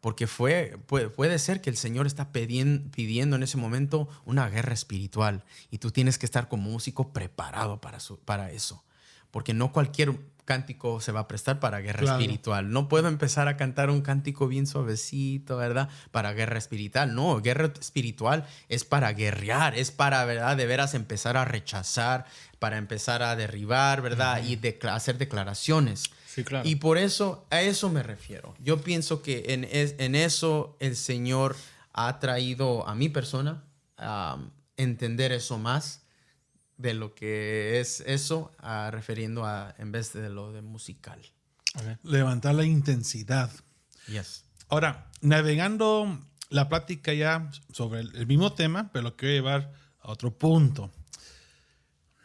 porque puede ser que el Señor está pidiendo en ese momento una guerra espiritual y tú tienes que estar como músico preparado para eso, porque no cualquier cántico se va a prestar para guerra espiritual. No puedo empezar a cantar un cántico bien suavecito, ¿verdad? Para guerra espiritual. No, guerra espiritual es para guerrear, es para, ¿verdad?, de veras empezar a rechazar, para empezar a derribar, ¿verdad? Y hacer declaraciones. Sí, claro. Y por eso, a eso me refiero. Yo pienso que en eso el Señor ha traído a mi persona a entender eso más de lo que es eso, refiriendo a en vez de lo de musical. Okay. Levantar la intensidad. Yes. Ahora, navegando la plática ya sobre el mismo tema, pero lo quiero llevar a otro punto.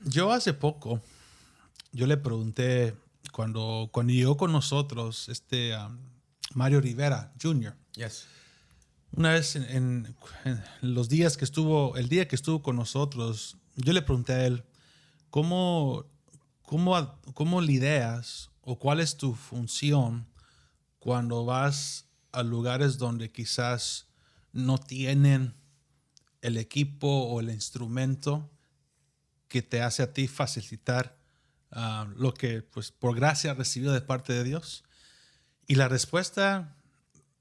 Yo hace poco, yo le pregunté, cuando llegó con nosotros Mario Rivera Jr., Yes. una vez en los días que el día que estuvo con nosotros, yo le pregunté a él, ¿cómo lidias o cuál es tu función cuando vas a lugares donde quizás no tienen el equipo o el instrumento que te hace a ti facilitar lo que, pues, por gracia has recibido de parte de Dios? Y la respuesta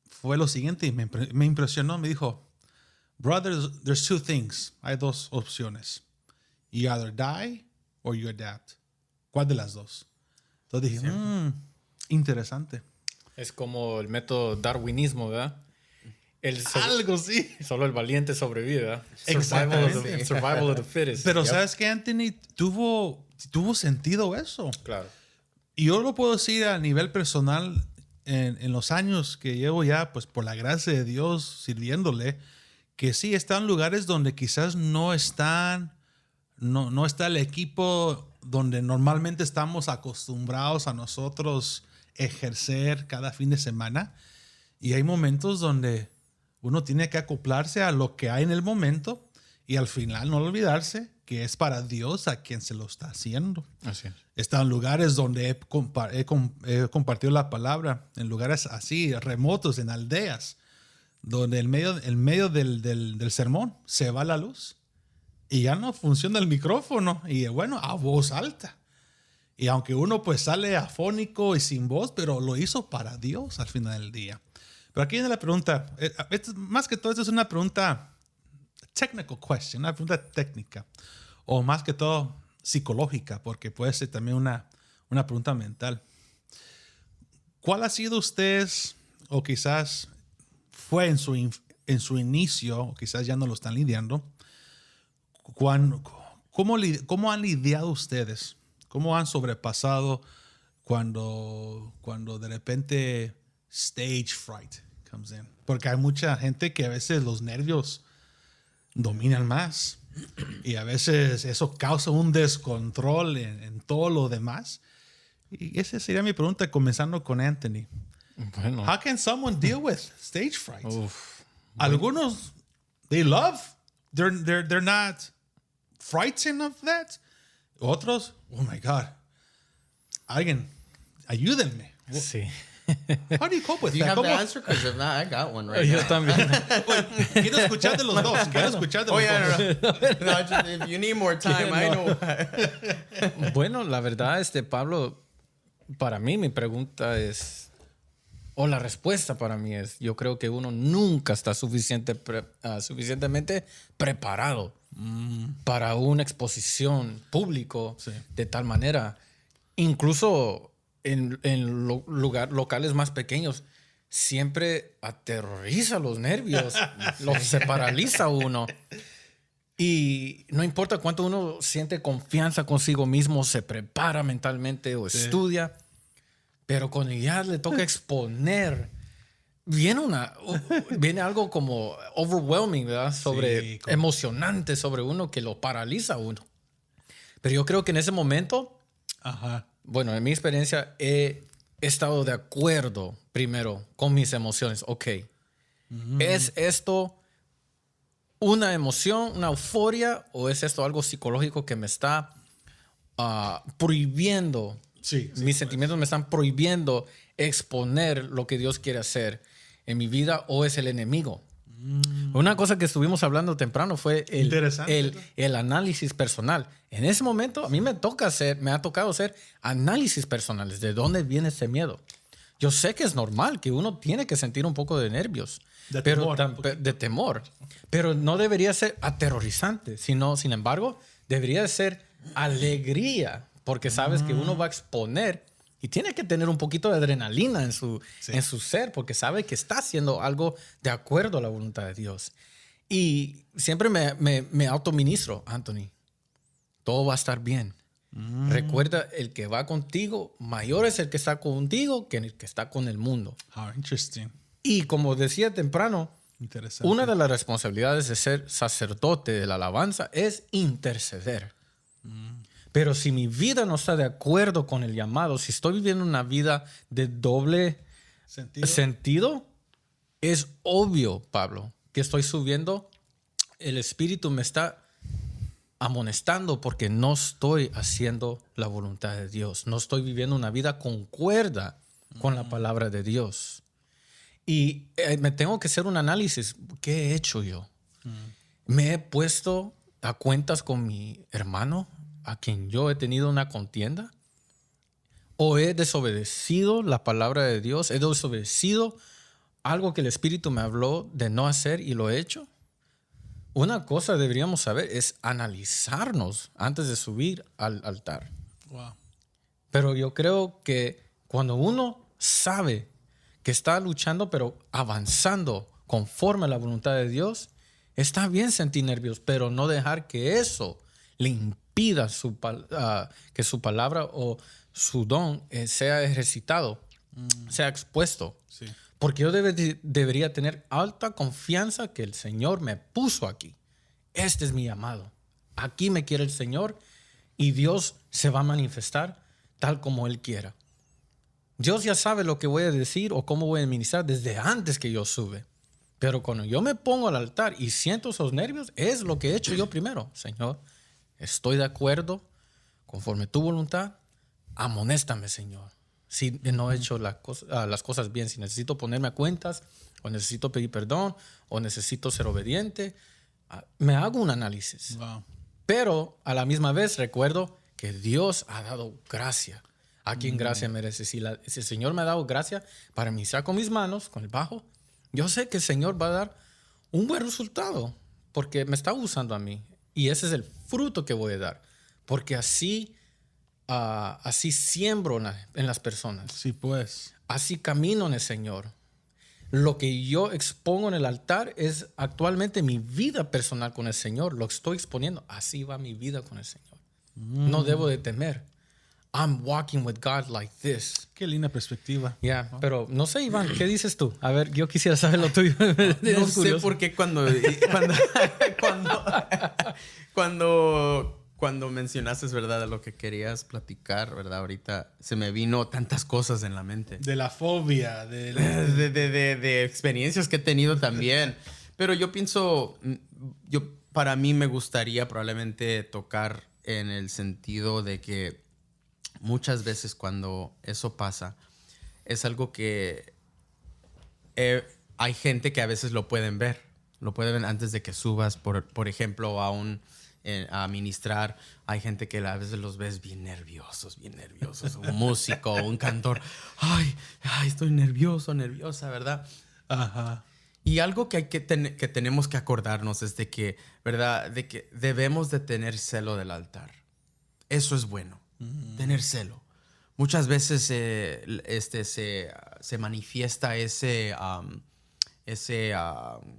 fue lo siguiente y me impresionó. Me dijo, brother, there's two things. Hay dos opciones. You either die or you adapt. ¿Cuál de las dos? Entonces dije, interesante. Es como el método darwinismo, ¿verdad? Algo sí. Solo el valiente sobrevive, ¿verdad? Exactamente. Survival of the fittest. Pero Yep. ¿sabes qué, Anthony? Tuvo sentido eso. Claro. Y yo lo puedo decir a nivel personal en los años que llevo ya, pues por la gracia de Dios sirviéndole, que sí están lugares donde quizás no está el equipo donde normalmente estamos acostumbrados a nosotros ejercer cada fin de semana. Y hay momentos donde uno tiene que acoplarse a lo que hay en el momento y al final no olvidarse que es para Dios a quien se lo está haciendo. Así es. Están lugares donde he compartido la palabra, en lugares así, remotos, en aldeas, donde en medio del sermón se va la luz y ya no funciona el micrófono y bueno, a voz alta. Y aunque uno pues sale afónico y sin voz, pero lo hizo para Dios al final del día. Pero aquí viene la pregunta, más que todo esto es una pregunta technical question, una pregunta técnica, o más que todo psicológica, porque puede ser también una pregunta mental. ¿Cuál ha sido ustedes, o quizás fue en su inicio, o quizás ya no lo están lidiando, cómo han lidiado ustedes? ¿Cómo han sobrepasado cuando de repente stage fright comes in? Porque hay mucha gente que a veces los nervios dominan más y a veces eso causa un descontrol en todo lo demás. Y esa sería mi pregunta, comenzando con Anthony. Bueno. How can someone deal with stage fright? Uf. Algunos, they love. They're not frightened of that. Otros, oh my God. Alguien, ayúdenme. Sí. How do you cope with Do you that? have the ¿Cómo? answer? Because if not, I got one right Yo now. también. Quiero escuchar de los dos. Quiero escuchar de los Oh, yeah, dos. no. Just, if you need more time, I know. Bueno, la verdad, Pablo, para mí mi pregunta es, o la respuesta para mí es, yo creo que uno nunca está suficientemente preparado para una exposición público de tal manera. Incluso en locales más pequeños, siempre aterroriza los nervios, se paraliza uno. Y no importa cuánto uno siente confianza consigo mismo, se prepara mentalmente o estudia, pero cuando ya le toca exponer, viene algo como overwhelming, ¿verdad? Emocionante sobre uno que lo paraliza a uno. Pero yo creo que en ese momento, bueno, en mi experiencia he estado de acuerdo primero con mis emociones. Ok, ¿es esto una emoción, una euforia, o es esto algo psicológico que me está prohibiendo? Mis sentimientos me están prohibiendo exponer lo que Dios quiere hacer. en mi vida o es el enemigo. Una cosa que estuvimos hablando temprano fue el análisis personal. En ese momento a mí me ha tocado hacer análisis personales. ¿De dónde viene ese miedo? Yo sé que es normal, que uno tiene que sentir un poco de nervios, de temor, pero no debería ser aterrorizante, sino, sin embargo, debería ser alegría, porque sabes que uno va a exponer y tiene que tener un poquito de adrenalina en su ser, porque sabe que está haciendo algo de acuerdo a la voluntad de Dios. Y siempre me autoministro, Anthony, todo va a estar bien. Recuerda, el que va contigo, mayor es el que está contigo que el que está con el mundo. How interesting. Y como decía temprano, una de las responsabilidades de ser sacerdote de la alabanza es interceder. Pero si mi vida no está de acuerdo con el llamado, si estoy viviendo una vida de doble sentido, es obvio, Pablo, que estoy subiendo. El Espíritu me está amonestando porque no estoy haciendo la voluntad de Dios. No estoy viviendo una vida concuerda con la palabra de Dios. Y me tengo que hacer un análisis. ¿Qué he hecho yo? ¿Me he puesto a cuentas con mi hermano a quien yo he tenido una contienda? ¿O he desobedecido la palabra de Dios? ¿He desobedecido algo que el Espíritu me habló de no hacer y lo he hecho? Una cosa deberíamos saber es analizarnos antes de subir al altar. Wow. Pero yo creo que cuando uno sabe que está luchando pero avanzando conforme a la voluntad de Dios, está bien sentir nervios, pero no dejar que eso le impida que su palabra o su don sea ejercitado, sea expuesto. Sí. Porque yo debería tener alta confianza que el Señor me puso aquí. Este es mi llamado. Aquí me quiere el Señor y Dios se va a manifestar tal como Él quiera. Dios ya sabe lo que voy a decir o cómo voy a ministrar desde antes que yo sube. Pero cuando yo me pongo al altar y siento esos nervios, es lo que he hecho yo primero. Señor, estoy de acuerdo conforme tu voluntad. Amonéstame, Señor. Si no he hecho las cosas bien, si necesito ponerme a cuentas, o necesito pedir perdón, o necesito ser obediente, me hago un análisis. Wow. Pero a la misma vez recuerdo que Dios ha dado gracia. A quien gracia merece. Si el Señor me ha dado gracia para ministrar con mis manos, con el bajo, yo sé que el Señor va a dar un buen resultado, porque me está usando a mí. Y ese es el fruto que voy a dar. Porque así siembro en las personas. Sí, pues. Así camino en el Señor. Lo que yo expongo en el altar es actualmente mi vida personal con el Señor. Lo estoy exponiendo. Así va mi vida con el Señor. No debo de temer. I'm walking with God like this. Qué linda perspectiva. Yeah, pero no sé, Iván, ¿qué dices tú? A ver, yo quisiera saber lo tuyo. No sé por qué cuando mencionaste, ¿verdad?, lo que querías platicar, ¿verdad? Ahorita se me vino tantas cosas en la mente. De la fobia, de experiencias que he tenido también. Pero yo pienso, para mí me gustaría probablemente tocar en el sentido de que muchas veces cuando eso pasa, es algo que hay gente que a veces lo pueden ver. Lo pueden ver antes de que subas, por ejemplo, a ministrar. Hay gente que a veces los ves bien nerviosos. Un músico, un cantor. Ay, estoy nerviosa, ¿verdad? Ajá. Y algo que tenemos que acordarnos es de que, ¿verdad?, de que debemos de tener celo del altar. Eso es bueno. Tener celo. Muchas veces se manifiesta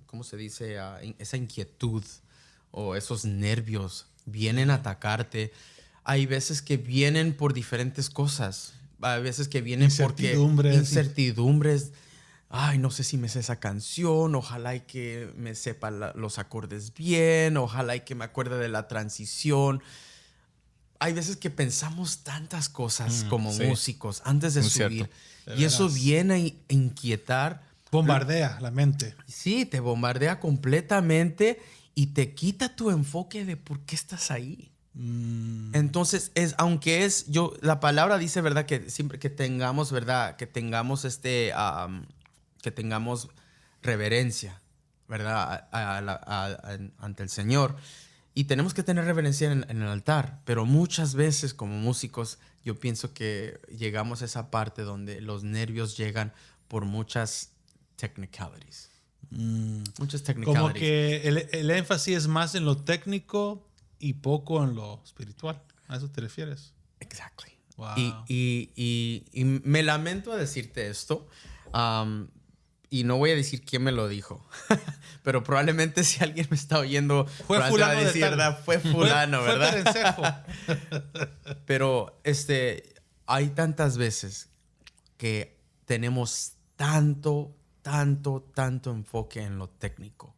¿cómo se dice? Esa inquietud o esos nervios vienen a atacarte. Hay veces que vienen por diferentes cosas. Hay veces que vienen porque incertidumbres. Ay, no sé si me sé esa canción. Ojalá y que me sepa los acordes bien. Ojalá y que me acuerde de la transición. Hay veces que pensamos tantas cosas como músicos antes de subir. Y eso viene a inquietar. Bombardea la mente. Sí, te bombardea completamente y te quita tu enfoque de por qué estás ahí. Entonces, la palabra dice, ¿verdad?, que siempre que tengamos, ¿verdad?, que tengamos que tengamos reverencia, ¿verdad? Ante el Señor. Y tenemos que tener reverencia en el altar. Pero muchas veces como músicos yo pienso que llegamos a esa parte donde los nervios llegan por muchas technicalities. Muchas technicalities. Como que el énfasis es más en lo técnico y poco en lo espiritual. ¿A eso te refieres? Exactly. Wow. Y me lamento decirte esto. Y no voy a decir quién me lo dijo. Pero probablemente si alguien me está oyendo, fue fulano decir, ¿verdad? Fue fulano, ¿verdad? Fue perencejo. Pero hay tantas veces que tenemos tanto enfoque en lo técnico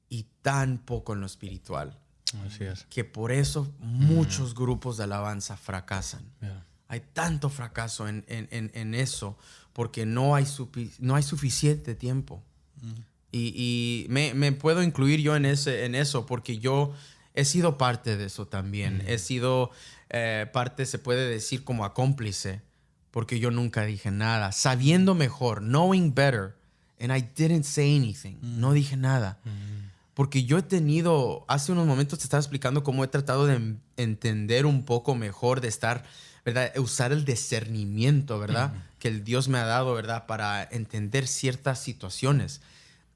y tan poco en lo espiritual. Así es. Que por eso muchos grupos de alabanza fracasan. Yeah. Hay tanto fracaso en eso porque no hay suficiente tiempo. Y me puedo incluir yo en eso porque yo he sido parte de eso también. He sido parte, se puede decir, como acómplice, porque yo nunca dije nada. Sabiendo mejor, knowing better, and I didn't say anything. No dije nada. Porque yo he tenido, hace unos momentos te estaba explicando cómo he tratado de entender un poco mejor, de estar, ¿verdad? Usar el discernimiento, ¿verdad? Que el Dios me ha dado, ¿verdad? Para entender ciertas situaciones.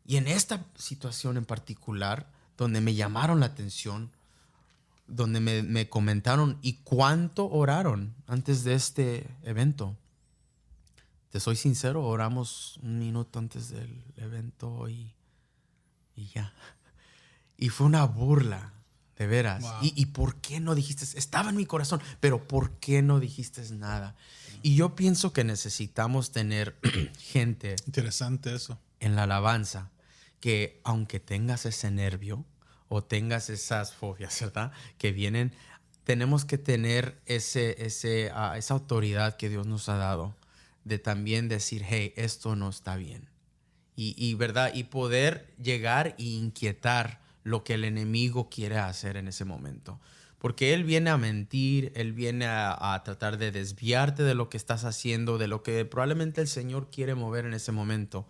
Y en esta situación en particular, donde me llamaron la atención, donde me comentaron, ¿y cuánto oraron antes de este evento? Te soy sincero, oramos 1 minuto antes del evento y ya. Y fue una burla, de veras. Wow. ¿Y por qué no dijiste? Estaba en mi corazón, pero ¿por qué no dijiste nada? Y yo pienso que necesitamos tener gente Interesante eso. en la alabanza que, aunque tengas ese nervio o tengas esas fobias, ¿verdad? Que vienen, tenemos que tener esa autoridad que Dios nos ha dado de también decir, hey, esto no está bien. ¿Verdad? Y poder llegar e inquietar lo que el enemigo quiere hacer en ese momento. Porque él viene a mentir, él viene a tratar de desviarte de lo que estás haciendo, de lo que probablemente el Señor quiere mover en ese momento.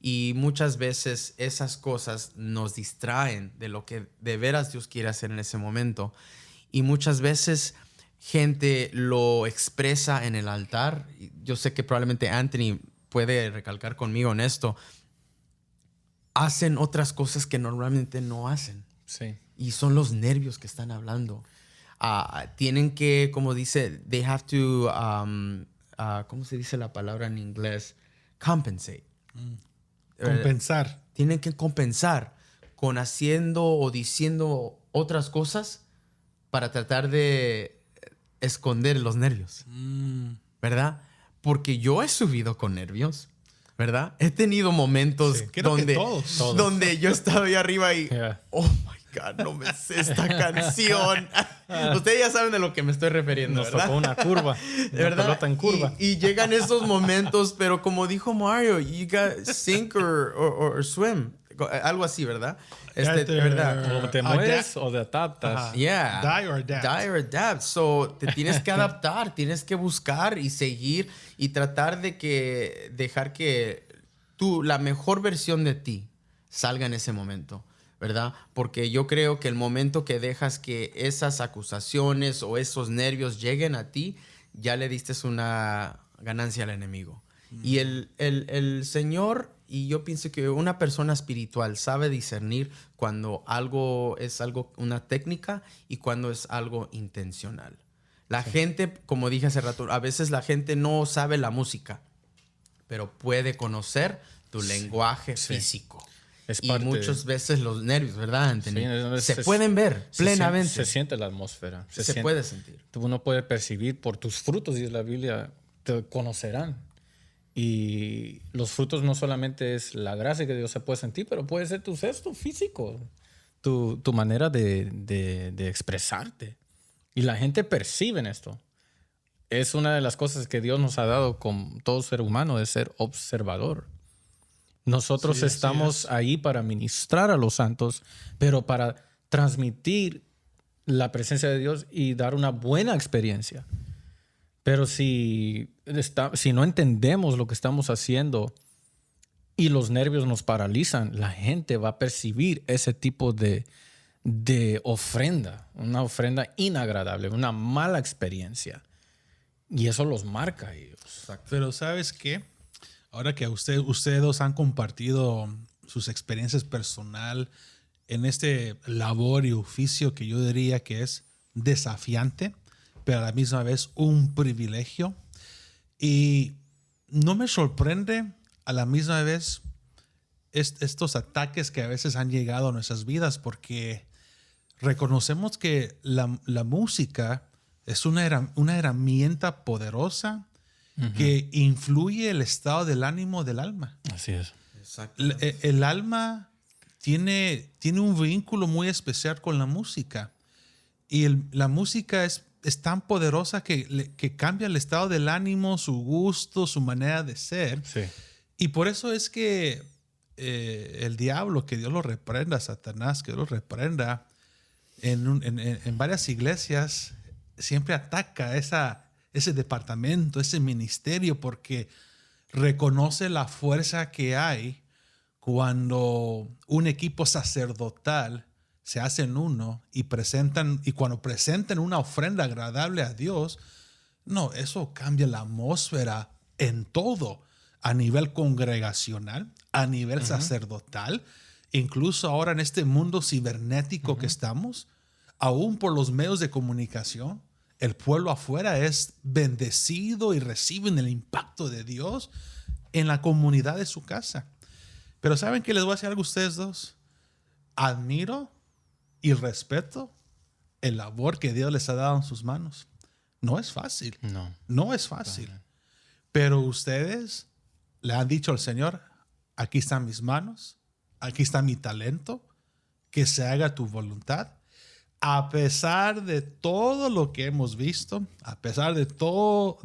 Y muchas veces esas cosas nos distraen de lo que de veras Dios quiere hacer en ese momento. Y muchas veces gente lo expresa en el altar. Yo sé que probablemente Anthony puede recalcar conmigo en esto. Hacen otras cosas que normalmente no hacen. Sí. Y son los nervios que están hablando. Tienen que, como dice, they have to, ¿cómo se dice la palabra en inglés? Compensate. Compensar. Tienen que compensar con haciendo o diciendo otras cosas para tratar de esconder los nervios. ¿Verdad? Porque yo he subido con nervios. ¿Verdad? He tenido momentos sí, donde yo estaba ahí arriba y Yeah. oh my God, no me sé esta canción. Ustedes ya saben de lo que me estoy refiriendo, Nos ¿verdad? tocó una curva, una pelota en curva. Y llegan esos momentos, pero como dijo Mario, you got sink or swim. Algo así, ¿verdad? ¿Verdad? O te mueves o te adaptas. Yeah. Die or adapt. Die or adapt. So, te tienes que adaptar, tienes que buscar y seguir y tratar de dejar que la mejor versión de ti salga en ese momento, ¿verdad? Porque yo creo que el momento que dejas que esas acusaciones o esos nervios lleguen a ti, ya le diste una ganancia al enemigo. Y el Señor, y yo pienso que una persona espiritual sabe discernir cuando algo es una técnica y cuando es algo intencional. La gente, como dije hace rato, a veces la gente no sabe la música, pero puede conocer tu lenguaje físico. Y muchas veces los nervios, ¿verdad, Anthony? Sí, se pueden ver plenamente. Se siente la atmósfera. Se puede sentir. Uno puede percibir por tus frutos, dice la Biblia, te conocerán. Y los frutos no solamente es la gracia que Dios se puede sentir, pero puede ser tu gesto físico, tu manera de expresarte. Y la gente percibe esto. Es una de las cosas que Dios nos ha dado con todo ser humano, de ser observador. Nosotros estamos ahí para ministrar a los santos, pero para transmitir la presencia de Dios y dar una buena experiencia. Pero si no entendemos lo que estamos haciendo, y los nervios nos paralizan, la gente va a percibir ese tipo de ofrenda, una ofrenda inagradable, una mala experiencia. Y eso los marca a ellos. Pero ¿sabes qué? Ahora que ustedes dos han compartido sus experiencias personal en este labor y oficio que yo diría que es desafiante, pero a la misma vez un privilegio. Y no me sorprende a la misma vez estos ataques que a veces han llegado a nuestras vidas, porque reconocemos que la música es una herramienta poderosa que influye el estado del ánimo del alma. Así es. Exacto. El alma tiene un vínculo muy especial con la música. Y la música es tan poderosa que cambia el estado del ánimo, su gusto, su manera de ser. Sí. Y por eso es que el diablo, que Dios lo reprenda, Satanás, que Dios lo reprenda, en varias iglesias siempre ataca ese departamento, ese ministerio, porque reconoce la fuerza que hay cuando un equipo sacerdotal se hacen uno y cuando presentan una ofrenda agradable a Dios. No, eso cambia la atmósfera en todo, a nivel congregacional, a nivel sacerdotal, incluso ahora en este mundo cibernético que estamos, aún por los medios de comunicación, el pueblo afuera es bendecido y reciben el impacto de Dios en la comunidad de su casa. Pero ¿saben qué les voy a decir algo a ustedes dos? Admiro y respeto el labor que Dios les ha dado en sus manos. No es fácil. No es fácil. Pero ustedes le han dicho al Señor, aquí están mis manos, aquí está mi talento, que se haga tu voluntad. A pesar de todo lo que hemos visto, a pesar de todo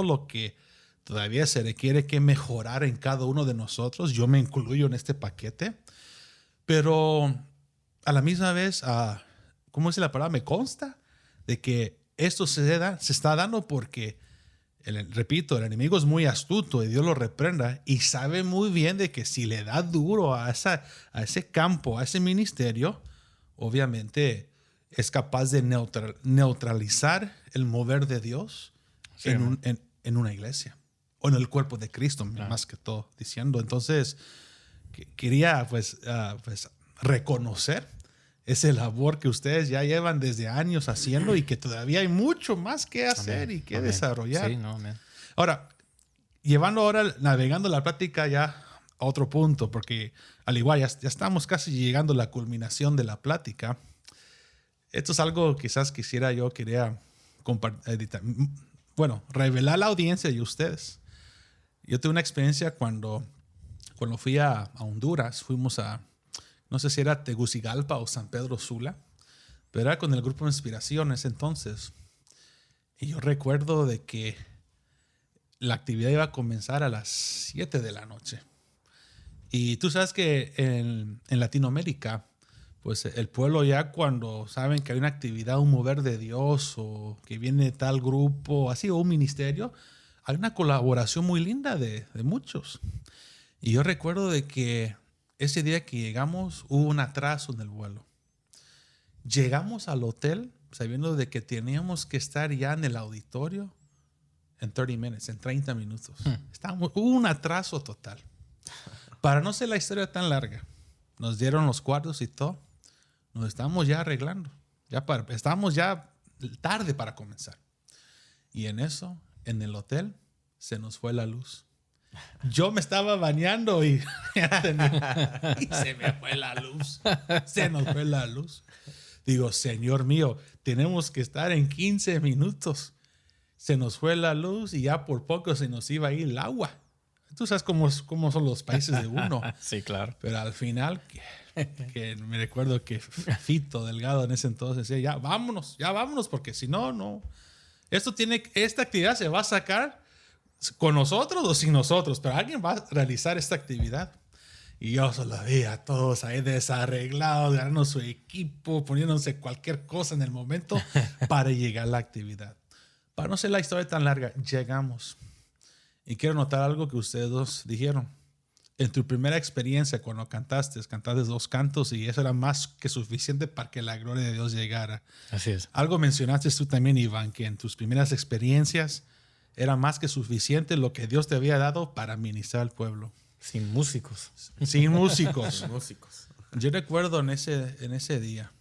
lo que todavía se requiere que mejorar en cada uno de nosotros, yo me incluyo en este paquete, pero a la misma vez, ¿cómo dice la palabra? Me consta de que esto se está dando porque, repito, el enemigo es muy astuto y Dios lo reprenda y sabe muy bien de que si le da duro a ese campo, a ese ministerio, obviamente es capaz de neutralizar el mover de Dios en una iglesia o en el cuerpo de Cristo, más que todo, diciendo. Entonces, quería pues reconocer ese labor que ustedes ya llevan desde años haciendo y que todavía hay mucho más que hacer y que desarrollar. Sí, no, amén. Ahora, navegando la plática ya a otro punto, porque al igual ya estamos casi llegando a la culminación de la plática. Esto es algo quizás quería revelar a la audiencia y a ustedes. Yo tuve una experiencia cuando fui a Honduras. Fuimos no sé si era Tegucigalpa o San Pedro Sula, pero era con el grupo de Inspiración en ese entonces. Y yo recuerdo de que la actividad iba a comenzar a las 7 de la noche. Y tú sabes que en Latinoamérica, pues el pueblo ya cuando saben que hay una actividad, un mover de Dios o que viene tal grupo, así, o un ministerio, hay una colaboración muy linda de muchos. Y yo recuerdo de que ese día que llegamos hubo un atraso en el vuelo. Llegamos al hotel sabiendo de que teníamos que estar ya en el auditorio en 30 minutos. Hubo un atraso total. Para no ser la historia tan larga, nos dieron los cuartos y todo. Nos estábamos ya arreglando. Estábamos ya tarde para comenzar. Y en eso, en el hotel, se nos fue la luz. Yo me estaba bañando y se me fue la luz. Se nos fue la luz. Digo, Señor mío, tenemos que estar en 15 minutos. Se nos fue la luz y ya por poco se nos iba a ir el agua. Tú sabes cómo son los países de uno. Sí, claro. Pero al final, que me recuerdo que Fito Delgado en ese entonces decía, ya vámonos, porque si no, no. Esta actividad se va a sacar con nosotros o sin nosotros, pero alguien va a realizar esta actividad. Y yo solo veía a todos ahí desarreglados, ganando su equipo, poniéndose cualquier cosa en el momento para llegar a la actividad. Para no ser la historia tan larga, llegamos. Y quiero notar algo que ustedes dos dijeron. en tu primera experiencia cuando cantaste 2 cantos y eso era más que suficiente para que la gloria de Dios llegara. Así es. Algo mencionaste tú también, Iván, que en tus primeras experiencias era más que suficiente lo que Dios te había dado para ministrar al pueblo. Sin músicos. Sin músicos. Músicos. Yo recuerdo en ese día,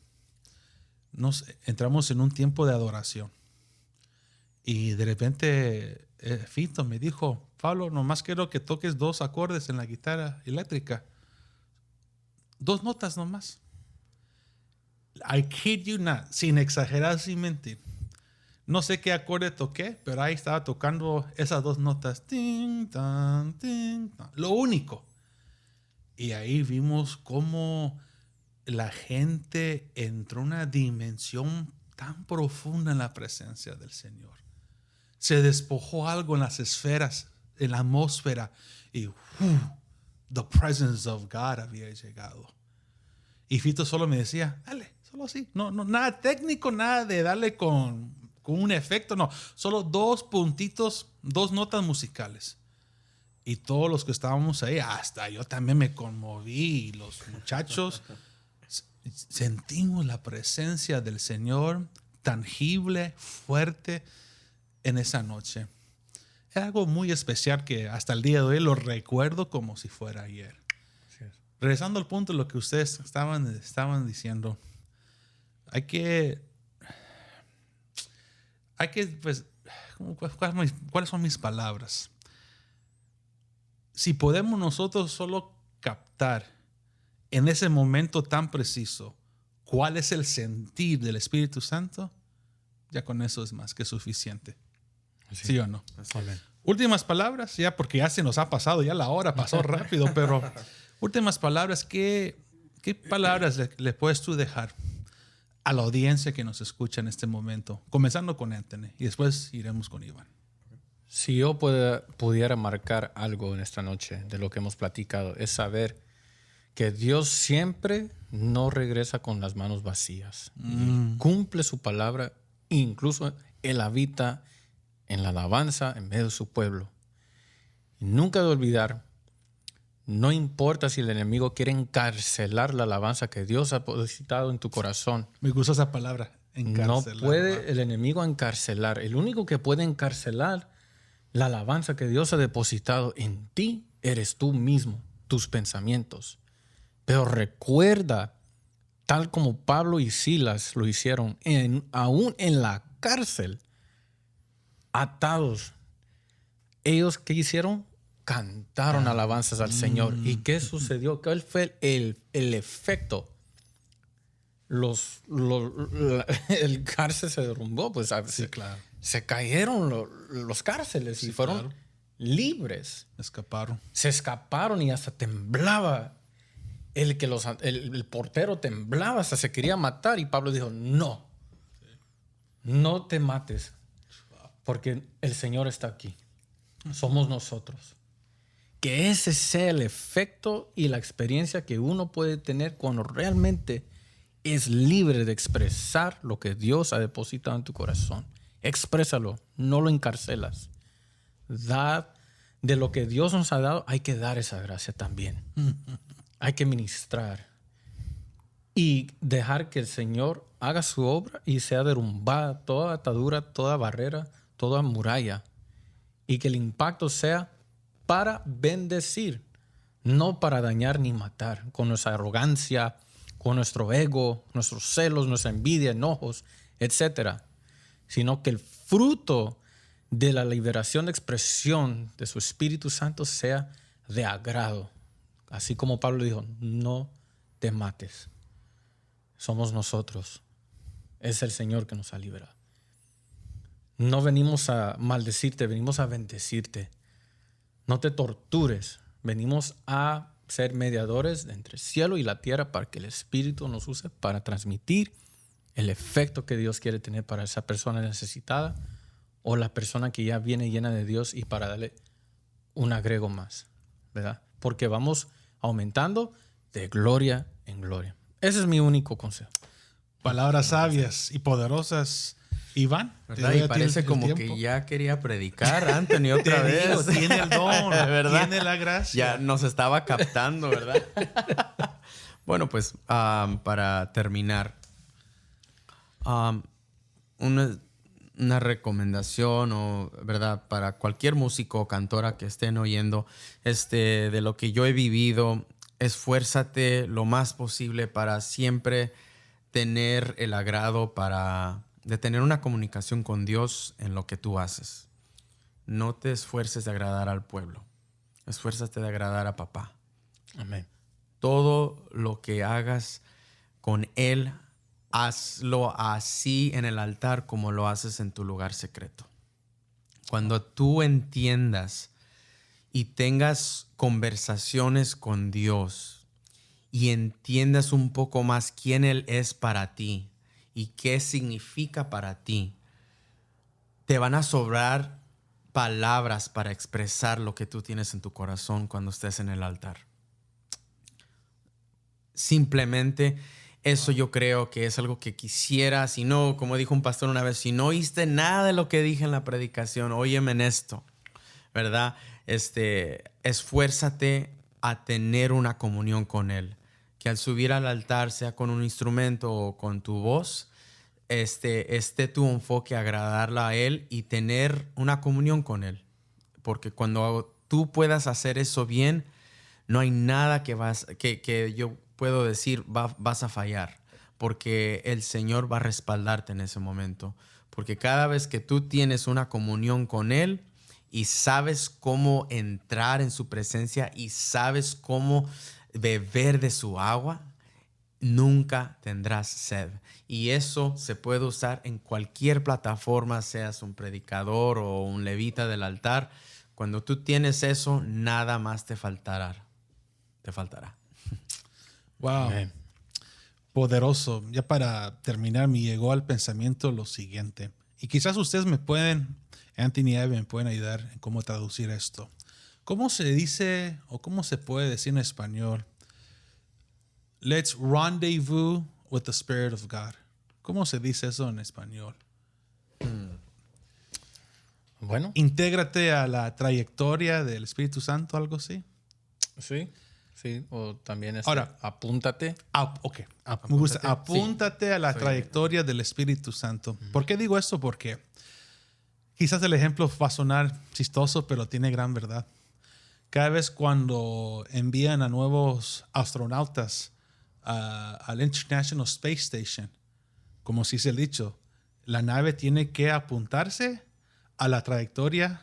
entramos en un tiempo de adoración y de repente Fito me dijo, Pablo, nomás quiero que toques 2 acordes en la guitarra eléctrica. 2 notas nomás. I kid you not, sin exagerar, sin mentir. No sé qué acorde toqué, pero ahí estaba tocando esas 2 notas. Ting, tan, ting, tan. Lo único. Y ahí vimos cómo la gente entró en una dimensión tan profunda en la presencia del Señor. Se despojó algo en las esferas, en la atmósfera, y the presence of God había llegado. Y Fito solo me decía, dale, solo así. No, nada técnico, nada de darle con un efecto, no. Solo 2 puntitos, 2 notas musicales. Y todos los que estábamos ahí, hasta yo también me conmoví. Y los muchachos sentimos la presencia del Señor tangible, fuerte en esa noche. Era algo muy especial que hasta el día de hoy lo recuerdo como si fuera ayer. Así es. Regresando al punto de lo que ustedes estaban diciendo, hay que pues, ¿cuáles son mis palabras? Si podemos nosotros solo captar en ese momento tan preciso cuál es el sentir del Espíritu Santo, ya con eso es más que suficiente. Así. ¿Sí o no? Amén. Últimas palabras, ya porque ya se nos ha pasado, ya la hora pasó rápido, pero últimas palabras, ¿qué palabras le puedes tú dejar a la audiencia que nos escucha en este momento? Comenzando con Anthony y después iremos con Iván. Si yo pudiera marcar algo en esta noche de lo que hemos platicado, es saber que Dios siempre no regresa con las manos vacías. Él cumple su palabra, incluso Él habita en la alabanza en medio de su pueblo. Y nunca de olvidar, no importa si el enemigo quiere encarcelar la alabanza que Dios ha depositado en tu corazón. Me gusta esa palabra, encarcelar. No puede el enemigo encarcelar. El único que puede encarcelar la alabanza que Dios ha depositado en ti eres tú mismo, tus pensamientos. Pero recuerda, tal como Pablo y Silas lo hicieron, aún en la cárcel, atados, ellos ¿qué hicieron? Cantaron alabanzas al Señor. ¿Y qué sucedió? ¿Cuál fue el efecto? El cárcel se derrumbó, pues Sí, claro. se cayeron los cárceles y fueron claro. libres. Escaparon. Se escaparon y hasta temblaba. El portero temblaba, hasta se quería matar. Y Pablo dijo, no te mates, porque el Señor está aquí. Somos nosotros. Que ese sea el efecto y la experiencia que uno puede tener cuando realmente es libre de expresar lo que Dios ha depositado en tu corazón. Exprésalo, no lo encarcelas. Da de lo que Dios nos ha dado, hay que dar esa gracia también. Hay que ministrar y dejar que el Señor haga su obra y sea derrumbada toda atadura, toda barrera, toda muralla, y que el impacto sea para bendecir, no para dañar ni matar, con nuestra arrogancia, con nuestro ego, nuestros celos, nuestra envidia, enojos, etc. Sino que el fruto de la liberación de expresión de su Espíritu Santo sea de agrado. Así como Pablo dijo, no te mates. Somos nosotros. Es el Señor que nos ha liberado. No venimos a maldecirte, venimos a bendecirte. No te tortures. Venimos a ser mediadores entre el cielo y la tierra para que el Espíritu nos use para transmitir el efecto que Dios quiere tener para esa persona necesitada o la persona que ya viene llena de Dios y para darle un agrego más, ¿verdad? Porque vamos aumentando de gloria en gloria. Ese es mi único consejo. Palabras sabias y poderosas. Iván, ¿verdad? Y parece como que ya quería predicar Anthony otra vez. Digo, tiene el don, ¿verdad? tiene la gracia. Ya nos estaba captando, ¿verdad? Bueno, pues para terminar, una recomendación, o verdad, para cualquier músico o cantora que estén oyendo, de lo que yo he vivido, esfuérzate lo más posible para siempre tener el agrado de tener una comunicación con Dios en lo que tú haces. No te esfuerces de agradar al pueblo, esfuérzate de agradar a papá. Amén. Todo lo que hagas con Él, hazlo así en el altar como lo haces en tu lugar secreto. Cuando tú entiendas y tengas conversaciones con Dios y entiendas un poco más quién Él es para ti y qué significa para ti, te van a sobrar palabras para expresar lo que tú tienes en tu corazón cuando estés en el altar. Simplemente eso yo creo que es algo que quisiera, si no, como dijo un pastor una vez, si no oíste nada de lo que dije en la predicación, óyeme en esto, ¿verdad? Esfuérzate a tener una comunión con Él, que al subir al altar, sea con un instrumento o con tu voz, esté tu enfoque a agradarla a Él y tener una comunión con Él. Porque cuando tú puedas hacer eso bien, no hay nada que yo puedo decir vas a fallar, porque el Señor va a respaldarte en ese momento. Porque cada vez que tú tienes una comunión con Él y sabes cómo entrar en su presencia y sabes cómo beber de su agua, nunca tendrás sed. Y eso se puede usar en cualquier plataforma, seas un predicador o un levita del altar. Cuando tú tienes eso, nada más te faltará. Wow. Amén. Poderoso. Ya para terminar, me llegó al pensamiento lo siguiente. Y quizás ustedes Anthony y Evan, me pueden ayudar en cómo traducir esto. ¿Cómo se dice o cómo se puede decir en español? Let's rendezvous with the Spirit of God. ¿Cómo se dice eso en español? Bueno. Intégrate a la trayectoria del Espíritu Santo, algo así. Sí. O también Ahora, apúntate. Me gusta. Apúntate a la trayectoria del Espíritu Santo. ¿Por qué digo esto? Porque quizás el ejemplo va a sonar chistoso, pero tiene gran verdad. Cada vez cuando envían a nuevos astronautas al International Space Station, como si se ha dicho, la nave tiene que apuntarse a la trayectoria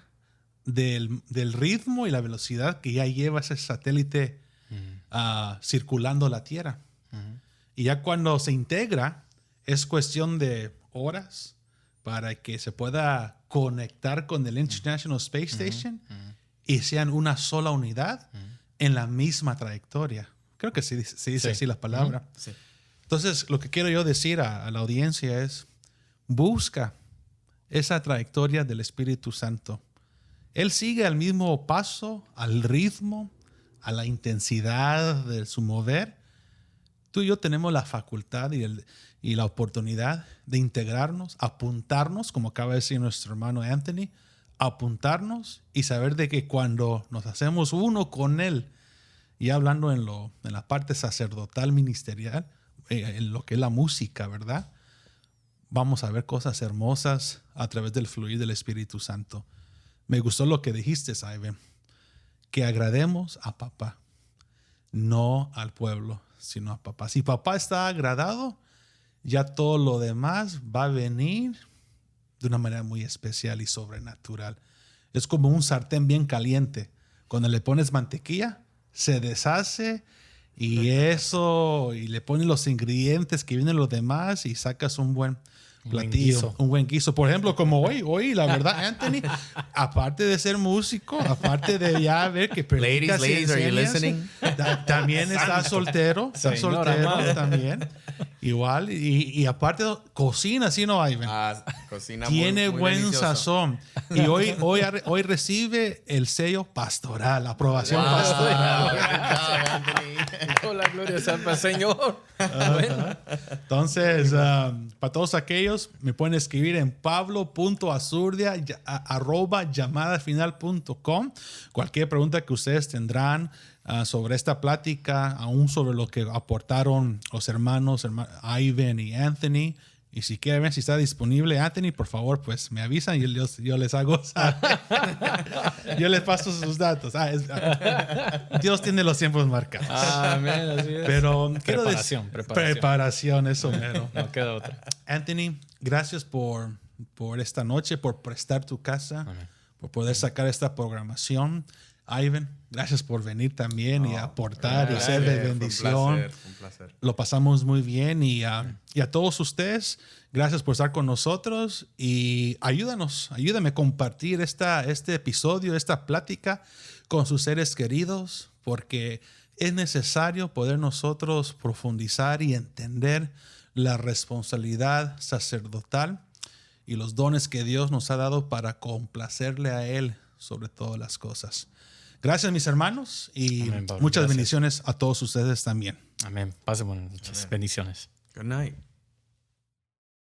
del ritmo y la velocidad que ya lleva ese satélite circulando la Tierra. Y ya cuando se integra, es cuestión de horas para que se pueda conectar con el International Space Station y sean una sola unidad en la misma trayectoria. Creo que se dice así la palabra. Sí. Entonces, lo que quiero yo decir a la audiencia es, busca esa trayectoria del Espíritu Santo. Él sigue al mismo paso, al ritmo, a la intensidad de su mover. Tú y yo tenemos la facultad y la oportunidad de integrarnos, apuntarnos, como acaba de decir nuestro hermano Anthony, apuntarnos y saber de que cuando nos hacemos uno con Él, y hablando en la parte sacerdotal ministerial, en lo que es la música, ¿verdad? Vamos a ver cosas hermosas a través del fluir del Espíritu Santo. Me gustó lo que dijiste, Ivan, que agrademos a papá, no al pueblo, sino a papá. Si papá está agradado, ya todo lo demás va a venir de una manera muy especial y sobrenatural. Es como un sartén bien caliente. Cuando le pones mantequilla, se deshace y le pones los ingredientes que vienen los demás y sacas un buen platillo, un buen guiso. Por ejemplo, como hoy, la verdad, Anthony, aparte de ser músico, aparte de ya ver que ladies, are you listening? También está soltero, también. Igual, y aparte cocina, ¿sí no, Ivan? Cocina tiene muy buen delicioso. sazón. Y hoy recibe el sello pastoral, la aprobación pastoral. Oh, la gloria sea para el Señor. Entonces, para todos aquellos, me pueden escribir en pablo.azurdia@llamadafinal.com. Cualquier pregunta que ustedes tendrán sobre esta plática, aún sobre lo que aportaron los hermanos Ivan y Anthony. Y si quieren ver si está disponible Anthony, por favor, pues me avisan y yo les hago saber. Yo les paso sus datos. Dios tiene los tiempos marcados. Amén, así es. Pero preparación, eso mero. No queda otra. Anthony, gracias por esta noche, por prestar tu casa, por poder sacar esta programación. Ivan, gracias por venir también y aportar y ser de bendición. Fue un placer. Lo pasamos muy bien y a todos ustedes, gracias por estar con nosotros y ayúdame a compartir este episodio, esta plática con sus seres queridos, porque es necesario poder nosotros profundizar y entender la responsabilidad sacerdotal y los dones que Dios nos ha dado para complacerle a Él sobre todas las cosas. Gracias, mis hermanos, y Amén, Pablo. muchas Gracias. bendiciones a todos ustedes también. Amén. Pasen buenas noches. Bendiciones. Good night.